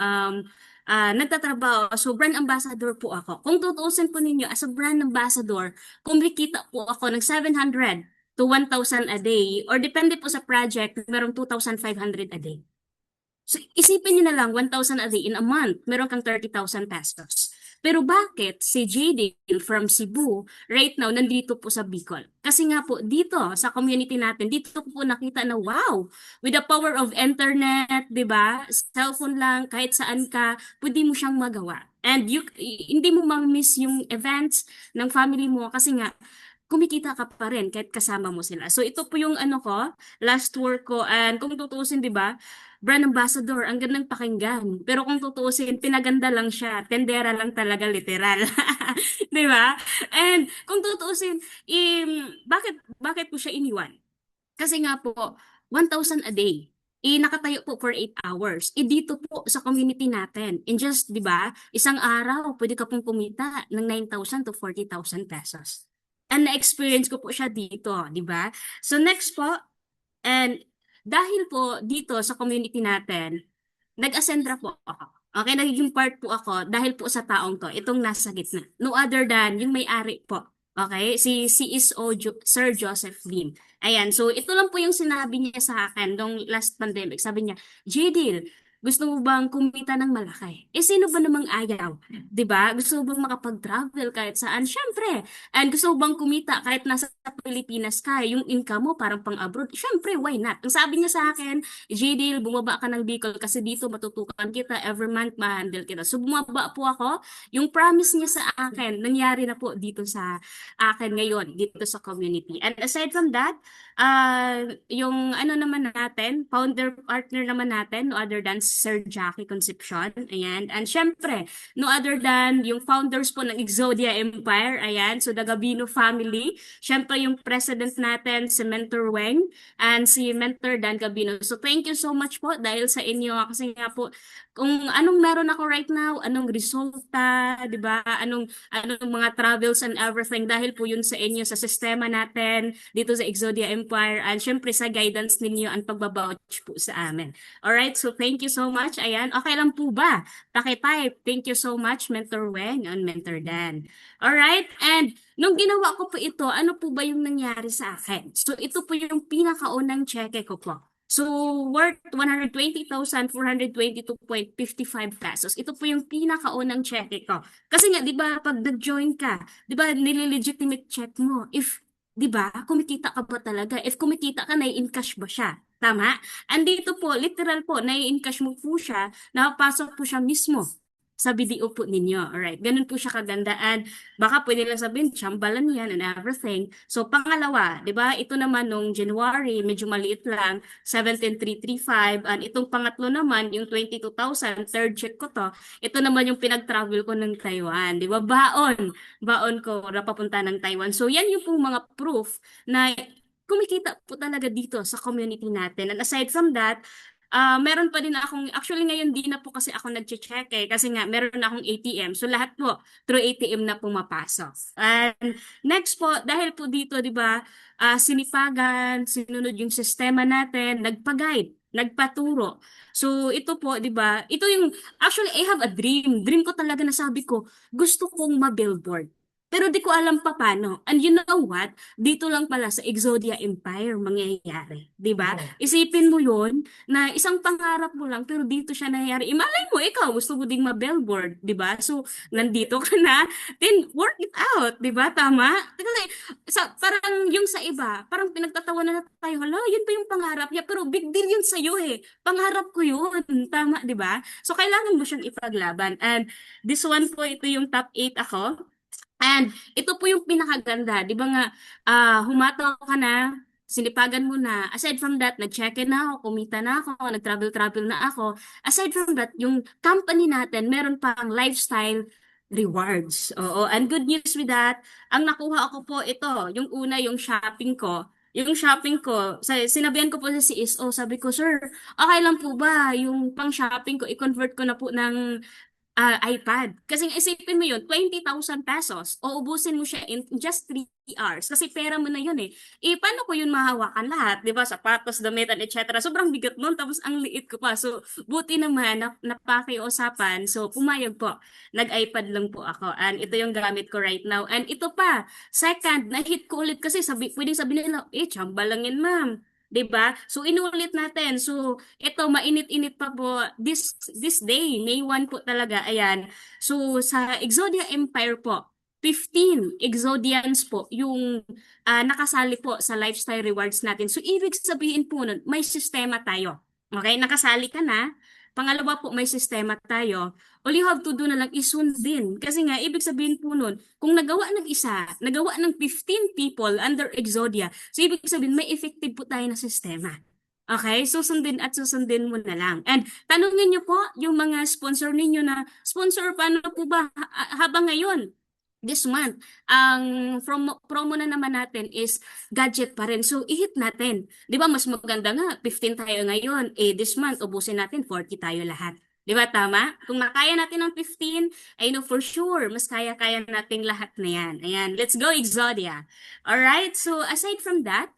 nagtatrabaho, so brand ambassador po ako. Kung tutuusin po ninyo, as a brand ambassador, kumikita po ako ng 700 to 1,000 a day, or depende po sa project, merong 2,500 a day. So, isipin niyo na lang, 1,000 a day in a month, meron kang 30,000 pesos. Pero bakit si JD from Cebu, right now, nandito po sa Bicol? Kasi nga po, dito, sa community natin, dito ko po nakita na wow, with the power of internet, di ba? Cellphone lang, kahit saan ka, pwede mo siyang magawa. And hindi mo ma-miss yung events ng family mo kasi nga, kumikita ka pa rin kahit kasama mo sila. So ito po yung ano ko, last work ko, and kung tutuusin, di ba, brand ambassador, ang gandang pakinggan. Pero kung tutuusin, pinaganda lang siya. Tendera lang talaga, literal. Di ba? And kung tutuusin, bakit po siya iniwan? Kasi nga po, 1,000 a day. Nakatayo po for 8 hours. Dito po sa community natin, in just, di ba, isang araw, pwede ka pong kumita ng 9,000 to 40,000 pesos. And na-experience ko po siya dito, di ba? So next po, and dahil po dito sa community natin, nag-ascendra po ako. Okay, nagiging part po ako dahil po sa taong to, itong nasa gitna. No other than yung may-ari po. Okay, si CSO Sir Joseph Lim. Ayan, so ito lang po yung sinabi niya sa akin nung last pandemic. Sabi niya, JD, gusto mo bang kumita ng malaki? Sino ba namang ayaw? 'Di ba? Gusto mo bang makapag-travel kahit saan? Syempre. And gusto mo bang kumita kahit nasa Pilipinas ka, yung income mo parang pang-abroad? Syempre, why not? Ang sabi niya sa akin, JD, bumaba ka ng Bicol kasi dito matutukan kita, every month ma-handle kita. So bumaba po ako. Yung promise niya sa akin, nangyari na po dito sa akin ngayon, dito sa community. And aside from that, yung ano naman natin, founder partner naman natin, no other than Sir Jackie Concepcion. Ayan. And syempre, no other than yung founders po ng Exodia Empire. Ayan. So, the Gabino family. Syempre, yung president natin, si Mentor Weng and si Mentor Dan Gabino. So, thank you so much po dahil sa inyo. Kasi nga po, kung anong meron ako right now, anong resulta, di ba? Anong mga travels and everything dahil po yun sa inyo, sa sistema natin, dito sa Exodia Empire, and syempre sa guidance ninyo ang pagbabouch po sa amin. Alright, so thank you so much. Ayan, okay lang po ba? Pakitype, thank you so much, Mentor Weng and Mentor Dan. Alright, and nung ginawa ko po ito, ano po ba yung nangyari sa akin? So ito po yung pinakaunang cheque ko po. So, worth 120,422.55 pesos. Ito po yung pinakaunang cheque ko. Kasi nga, di ba, pag nag-join ka, di ba, nililegitimate check mo. If, di ba, kumikita ka ba talaga? If kumikita ka, nai-encash ba siya? Tama? Andito po, literal po, nai-encash mo po siya, nakapasok po siya mismo sa BDO po ninyo. Alright, ganun po siya kaganda. And baka pwede lang sabihin, chambalan yan and everything. So, pangalawa, di ba, ito naman nung January, medyo maliit lang, 17,335. And itong pangatlo naman, yung 22,000, third check ko to, ito naman yung pinag-travel ko ng Taiwan. Di ba, baon ko na papunta ng Taiwan. So, yan yung po mga proof na kumikita po talaga dito sa community natin. And aside from that, meron pa din akong, actually ngayon di na po kasi ako nag-check kasi nga meron na akong ATM. So lahat po through ATM na pumapasok. And next po, dahil po dito, di ba, sinipagan, sinunod yung sistema natin, nagpa-guide, nagpaturo. So ito po, di ba, ito yung, actually I have a dream. Dream ko talaga na sabi ko, gusto kong ma-billboard. Pero di ko alam pa paano. And you know what? Dito lang pala sa Exodia Empire mangyayari. Di ba? Isipin mo yun na isang pangarap mo lang pero dito siya nangyayari. Imalay mo, ikaw gusto mo ding ma-billboard. Di ba? So, nandito ka na. Then, work it out. Di ba? Tama? Kasi, parang yung sa iba, parang pinagtatawanan na tayo. Hala, yun pa yung pangarap niya. Pero big deal yun sa'yo eh. Pangarap ko yun. Tama, di ba? So, kailangan mo siyang ipaglaban. And this one po, ito yung top 8 ako. And ito po yung pinakaganda, di ba nga, humataw ka na, sinipagan mo na. Aside from that, nag-check-in na ako, kumita na ako, nag-travel-travel na ako. Aside from that, yung company natin, meron pang lifestyle rewards. Oo, and good news with that, ang nakuha ko po ito, yung una, yung shopping ko. Yung shopping ko, sinabihan ko po sa CSO, sabi ko, sir, okay lang po ba yung pang shopping ko, i-convert ko na po ng iPad. Kasi isipin mo yun, 20,000 pesos, o ubusin mo siya in just 3 hours. Kasi pera mo na yun eh. Paano ko yun mahawakan lahat? Di ba? Sapatos, damitan, etc. Sobrang bigat nun, tapos ang liit ko pa. So, buti naman, napakiusapan. So, pumayag po. Nag-iPad lang po ako. And ito yung gamit ko right now. And ito pa, second, na-hit ko ulit kasi pwedeng sabihin nila, tsamba lang yun, ma'am. 'Di ba? So inulit natin. So ito mainit-init pa po this day, May 1 po talaga. Ayan. So sa Exodia Empire po, 15 Exodians po yung nakasali po sa lifestyle rewards natin. So ibig sabihin po nun, may sistema tayo. Okay? Nakasali ka na. Pangalawa po, may sistema tayo. All you have to do na lang isundin. Kasi nga, ibig sabihin po nun, kung nagawa ng isa, nagawa ng 15 people under Exodia, so ibig sabihin, may effective po tayo na sistema. Okay? Susundin at susundin mo na lang. And tanungin niyo po yung mga sponsor ninyo na, sponsor, paano po ba habang ngayon? This month, ang promo na naman natin is gadget pa rin. So, i-hit natin. Di ba, mas maganda nga, 15 tayo ngayon. This month, ubusin natin, 40 tayo lahat. Di ba, tama? Kung nakaya natin ng 15, I know for sure, mas kaya-kaya nating lahat na yan. Ayan, let's go, Exodia. Alright, so aside from that,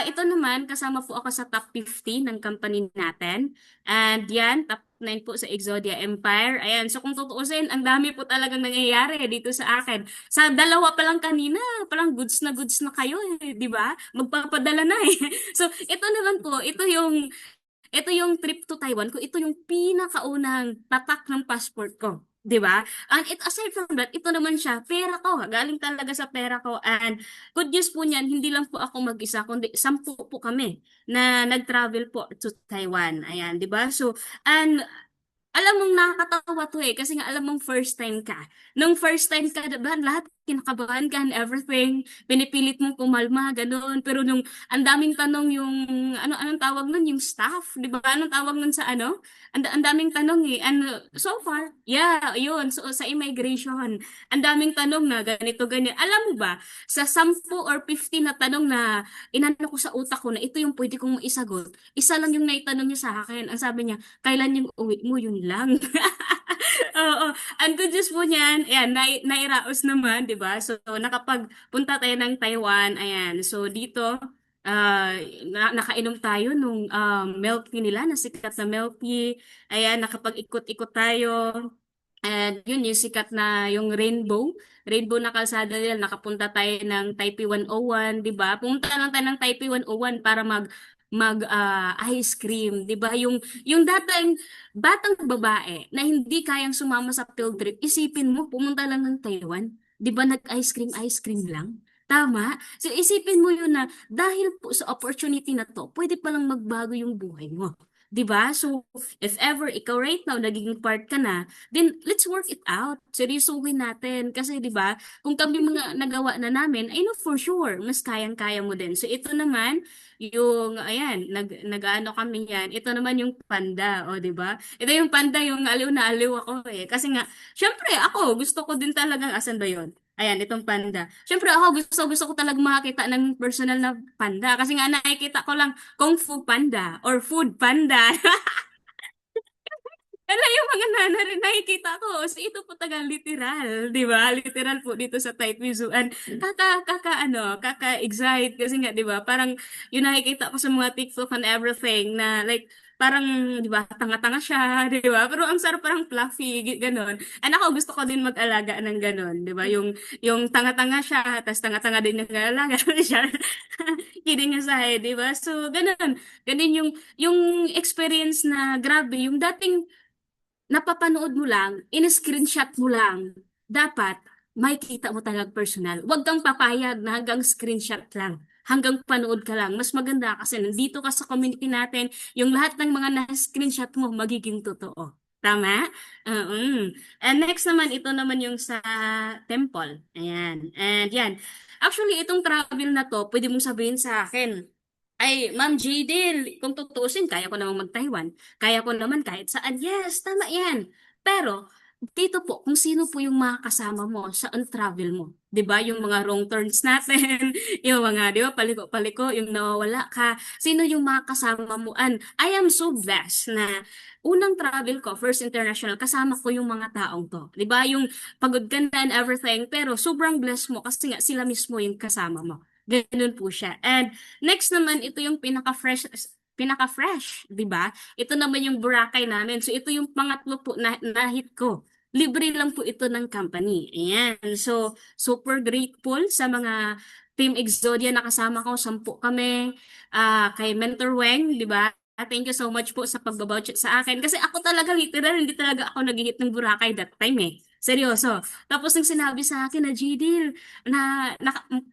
ito naman, kasama po ako sa top 50 ng company natin. And yan, top 9 po sa Exodia Empire. Ayan, so kung tutuusin, ang dami po talagang nangyayari dito sa akin. Sa dalawa pa lang kanina, parang goods na kayo eh, di ba? Magpapadala na eh. So, ito naman po, ito yung trip to Taiwan ko, ito yung pinakaunang tatak ng passport ko. 'Di ba? And aside from that, ito naman siya, pera ko. Galing talaga sa pera ko. And good news po niyan, hindi lang po ako mag-isa, kundi 10 po kami na nag-travel po to Taiwan. Ayan, 'di ba? So, and alam mong nakakatawa to eh, kasi nga alam mong first time ka. Nung first time ka, diba, lahat kinakabahan ka and everything, pinipilit mong kumalma, ganun. Pero nung ang daming tanong yung, anong tawag nun, yung staff, di ba? Anong tawag nun sa ano? Ang daming tanong eh. And so far, yeah, yun. So, sa immigration, ang daming tanong na ganito, ganyan. Alam mo ba, sa 10 or 15 na tanong na inano ko sa utak ko na ito yung pwede kong maisagot, isa lang yung naitanong niya sa akin. Ang sabi niya, kailan yung uwi mo? Yun lang. Oo. Ang good news po niyan, ayan, nairaos naman, di ba? So, nakapagpunta tayo ng Taiwan, ayan. So, dito, nakainom tayo nung milk tea nila, na sikat na milk tea. Ayan, nakapag-ikot-ikot tayo. And yun, yung sikat na yung rainbow na kalsada nila, nakapunta tayo ng Taipei 101, di ba? Pumunta lang tayo ng Taipei 101 para mag ice cream, 'di ba? Yung dating batang babae na hindi kayang sumama sa field trip, isipin mo pumunta lang ng Taiwan, 'di ba? Ice cream lang. Tama? So isipin mo yun na dahil po sa opportunity na to, pwede palang magbago yung buhay mo. 'Di ba? So if ever ikaw right now nagiging part ka na, then let's work it out. Seryosohin natin kasi 'di ba? Kung kami mga nagawa na namin, I know for sure mas kayang-kaya mo din. So ito naman yung ayan, nag-ano kami yan. Ito naman yung panda, o 'di ba? Ito yung panda, yung aliw na aliw ako eh. Kasi nga, syempre ako gusto ko din talagang asan ba 'yon? Ayan, itong panda. Syempre ako gusto ko talagang makakita ng personal na panda kasi nga nakikita ko lang Kung Fu Panda or Food Panda. Ano yung mga rin nakikita ko. So, ito po taga literal, di ba? Literal po dito sa Taipei Zoo. And kaka-excite kasi nga, di ba? Parang yung nakikita ko sa mga TikTok and everything na like, parang, di ba, tanga-tanga siya, di ba? Pero ang sarap parang fluffy, ganon. And ako gusto ko din mag-alaga ng ganon, di ba? Yung tanga-tanga siya, tapos tanga-tanga din yung alaga siya. Kidding aside, di ba? So, ganon. Ganon yung experience na grabe, yung dating napapanood mo lang, in-screenshot mo lang, dapat makikita mo talagang personal. Huwag kang papayag na hanggang screenshot lang. Hanggang panood ka lang. Mas maganda kasi nandito ka sa community natin, yung lahat ng mga na-screenshot mo magiging totoo. Tama? And next naman, ito naman yung sa temple. Ayan. And yan. Actually, itong travel na to, pwede mong sabihin sa akin, ay, Ma'am Jadel, kung tutuusin, kaya ko namang mag-Taiwan. Kaya ko naman kahit saan. Yes, tama yan. Pero, dito po, kung sino po yung mga kasama mo sa travel mo. 'Di ba? Yung mga wrong turns natin, yung mga, 'di ba, paliko-paliko, yung nawawala ka. Sino yung mga kasama mo? And I am so blessed na unang travel ko, first international, kasama ko yung mga taong to. 'Di ba? Yung pagod ka na and everything, pero sobrang blessed mo kasi nga sila mismo yung kasama mo. Ganun po siya. And next naman, ito yung pinaka-fresh, 'di ba? Ito naman yung Boracay namin. So ito yung pangatlo po na hit ko. Libre lang po ito ng company. Ayan. So super grateful sa mga Team Exodia na kasama ko. 10 kami. Kay Mentor Weng, 'di ba? Thank you so much po sa pag-vouch sa akin. Kasi ako talaga literal, hindi talaga ako nag-hit ng Boracay that time eh. Seryoso. Tapos nung sinabi sa akin na Jidil,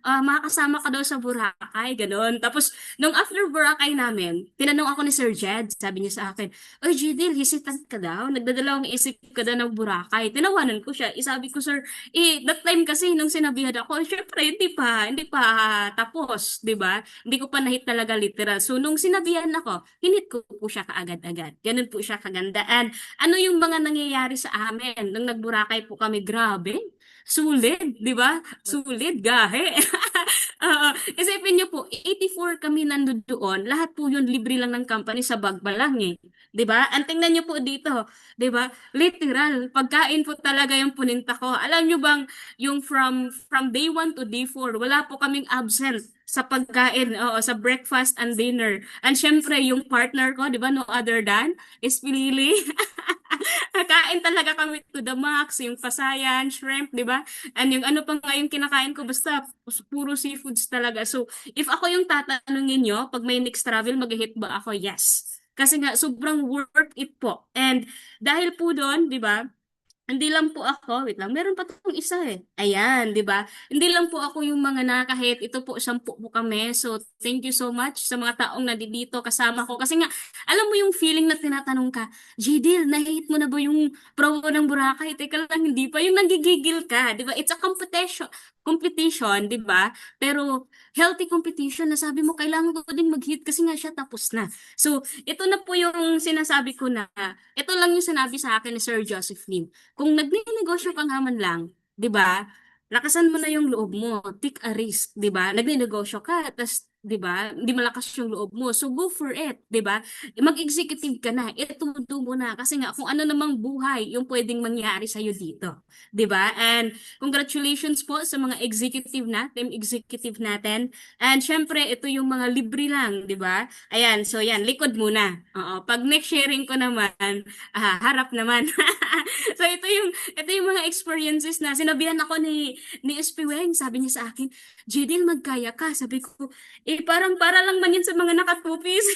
makakasama ka daw sa Boracay, ganun. Tapos nung after Boracay namin, tinanong ako ni Sir Jed, sabi niya sa akin, "Oy Jidil, hesitant ka daw? Nagdadalawang isip ka daw ng Boracay." Tinawanan ko siya. Isabi ko, "Sir, that time kasi nung sinabihan ako, syempre hindi pa tapos, 'di ba? Hindi ko pa nahit talaga literal." So nung sinabihan ako, hinit ko po siya kaagad-agad. Ganun po siya kaganda. And ano yung mga nangyayari sa amin nung nagburakay po kami, grabe. Sulit, di ba? Sulit, gahe. Oo. Isipin niyo po, 84 kami nandoon, lahat po yun libre lang ng company sa Bagba lang eh. Di ba? Ang tingnan niyo po dito, di ba? Literal, pagkain po talaga yung puninta ko. Alam niyo bang, yung from day 1 to day 4, wala po kaming absent sa pagkain, oo, sa breakfast and dinner. And syempre, yung partner ko, di ba, no other than, is Pilili. Kain talaga kami to the max, yung pasayan, shrimp, di ba? And yung ano pa nga yung kinakain ko, basta puro seafoods talaga. So, if ako yung tatanungin nyo, pag may next travel, mag-hit ba ako? Yes. Kasi nga, sobrang worth it po. And dahil po doon, di ba, Hindi lang po ako, wait lang, meron pa tong isa eh. Ayan, di ba? Hindi lang po ako yung mga nakahit, ito po, 10 po kami. So, thank you so much sa mga taong nandito kasama ko. Kasi nga, alam mo yung feeling na tinatanong ka, Jadil, na-hate mo na ba yung promo ng Boracay? Teka lang, hindi pa. Yung nagigigil ka, di ba? It's a competition, di ba? Pero, healthy competition na sabi mo, kailangan ko din mag-hit kasi nga siya tapos na. So, ito na po yung sinasabi ko na, ito lang yung sinabi sa akin ni Sir Joseph Lim. Kung nagnenegosyo ka nga man lang, 'di ba? Lakasan mo na yung loob mo, take a risk, 'di ba? Nagnenegosyo ka, tas 'di ba? Hindi malakas yung loob mo. So go for it, 'di ba? Mag-executive ka na, itudo mo na kasi nga kung ano namang buhay yung pwedeng mangyari sa dito, 'di ba? And congratulations po sa mga team executive natin. And syempre, ito yung mga libre lang, 'di ba? Ayan, so yan, likod muna. Oo, pag next sharing ko naman, harap naman. So ito yung mga experiences na sinabihan ako ni SP Weng, sabi niya sa akin, Jadil, magkaya ka. Sabi ko, parang para lang man yan sa mga naka-two-piece.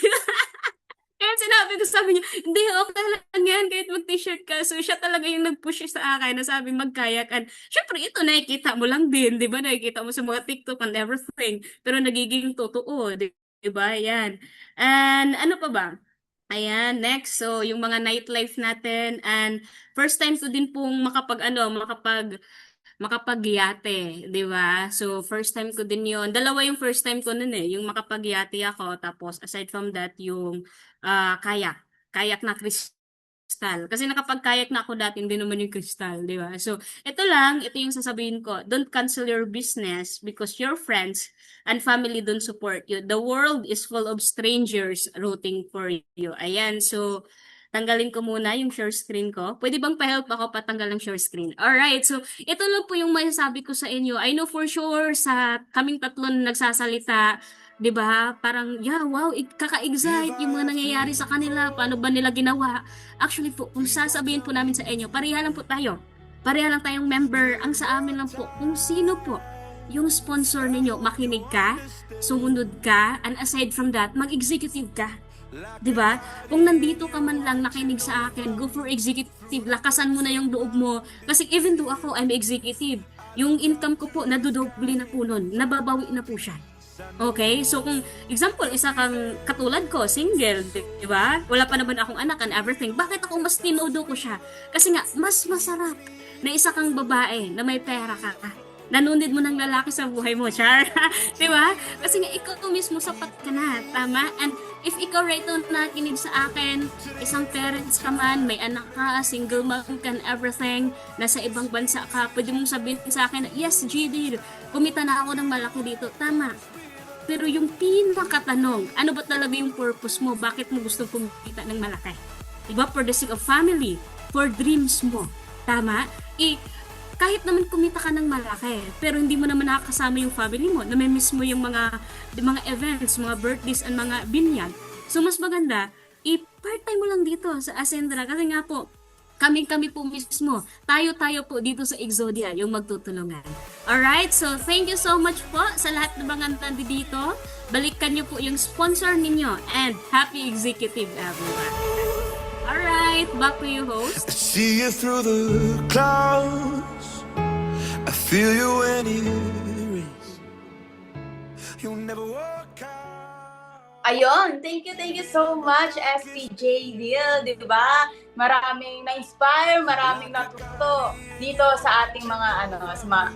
Kaya sinabi ko, sabi niya, hindi, okay lang yan, kahit mag-t-shirt ka. So, siya talaga yung nag-push sa akin na sabi, magkaya ka. Siyempre, ito nakikita mo lang din, di ba? Nakikita mo sa mga TikTok and everything. Pero nagiging totoo, di ba? Yan. And ano pa ba? Ayan, next. So, yung mga nightlife natin and first time ko din pong makapagyate, 'di ba? So, first time ko din 'yon. Dalawa yung first time ko nun eh, yung makapagyate ako tapos aside from that yung kayak na kristal. Kasi nakapag-kayak na ako dati, hindi naman yung kristal, 'di ba? So, ito yung sasabihin ko. Don't cancel your business because your friends and family don't support you. The world is full of strangers rooting for you. Ayan, so tanggalin ko muna yung share screen ko. Pwede bang pa-help ako patanggal ng share screen? Alright, so ito lang po yung masasabi ko sa inyo. I know for sure sa kaming tatlo na nagsasalita, 'di ba? Parang, yeah, wow, kaka-excite yung mga nangyayari sa kanila. Paano ba nila ginawa? Actually po, kung sasabihin po namin sa inyo, pareha lang po tayo. Pareha lang tayong member. Ang sa amin lang po, kung sino po yung sponsor ninyo, makinig ka, sumunod ka, and aside from that, mag-executive ka. 'Di ba? Kung nandito ka man lang nakinig sa akin, go for executive. Lakasan mo na yung loob mo. Kasi even though ako, I'm executive, yung income ko po, nadodoble na po nun. Nababawi na po siya. Okay? So kung example, isa kang katulad ko, single, 'di ba? Wala pa naman akong anak and everything. Bakit ako mas tinodo ko siya? Kasi nga mas masarap na isa kang babae na may pera ka. Nanunod mo ng lalaki sa buhay mo, Char. 'Di ba? Kasi nga ikaw mismo sapat ka na, tama? And if ikaw right now nakinig sa akin, isang parents ka man, may anak ka, single mom ka and everything, nasa ibang bansa ka, pwede mong sabihin sa akin, yes, GD, kumita na ako ng malaki dito. Tama. Pero yung pinakatanong, ano ba talaga yung purpose mo? Bakit mo gusto kumita ng malaki? Diba? For the sake of family, for dreams mo. Tama? Kahit naman kumita ka ng malaki, pero hindi mo naman nakakasama yung family mo, namimiss mo yung mga events, mga birthdays, and mga binyag. So, mas maganda, i-part-time mo lang dito sa Ascendra. Kasi nga po, kami po mismo, tayo po dito sa Exodia, yung magtutulungan. Alright, so thank you so much po sa lahat ng mga nandito. Balikan niyo po yung sponsor ninyo and happy executive everyone. Alright, back to you, host. I see you through the clouds. I feel you when you race. You'll never walk out. Ayun, thank you so much, SPJ Deal, di ba? Maraming na-inspire, maraming natuto dito sa ating mga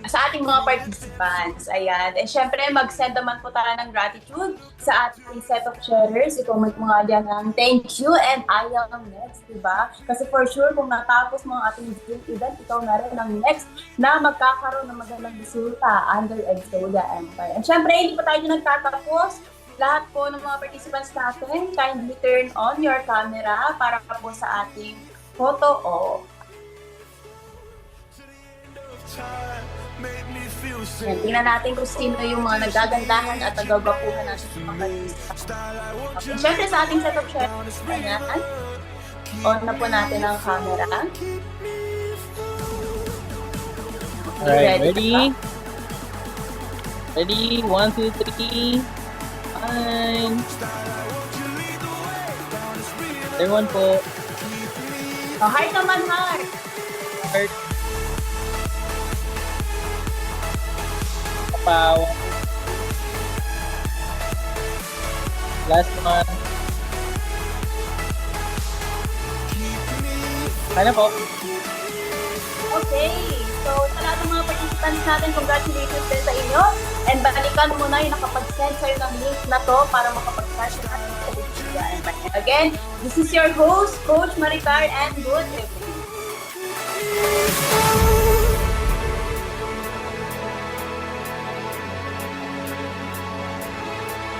sa ating mga participants. Ayan. And syempre, mag-send naman po tayo ng gratitude sa ating set of sharers. I-comment mo nga dyan ang thank you and I am next, di ba? Kasi for sure, kung natapos mo ang ating Zoom event, ikaw na rin ang next na magkakaroon ng magandang resulta under Exodia Empire. And syempre, hindi pa tayo nagtatapos. Lahat po ng mga participants natin, kindly turn on your camera para po sa ating photo op. Yan, tingnan natin kung sino yung mga nagagandahan at nagagapuhan natin sa mga participants. Okay, syempre sa ating set of shares, ayan, on na po natin ang camera. Alright, ready? Ready? 1, 2, 3. Fine. Everyone po. Oh, heart naman, heart. Heart. Kapaw. Last one. Ano po? Okay. So, sa lahat ng mga participants natin, congratulations din sa inyo. And balikan mo na yung nakapag-send sa'yo ng link na to para makapag-search natin sa Wikipedia. And again, this is your host, Coach Maricar, and good evening.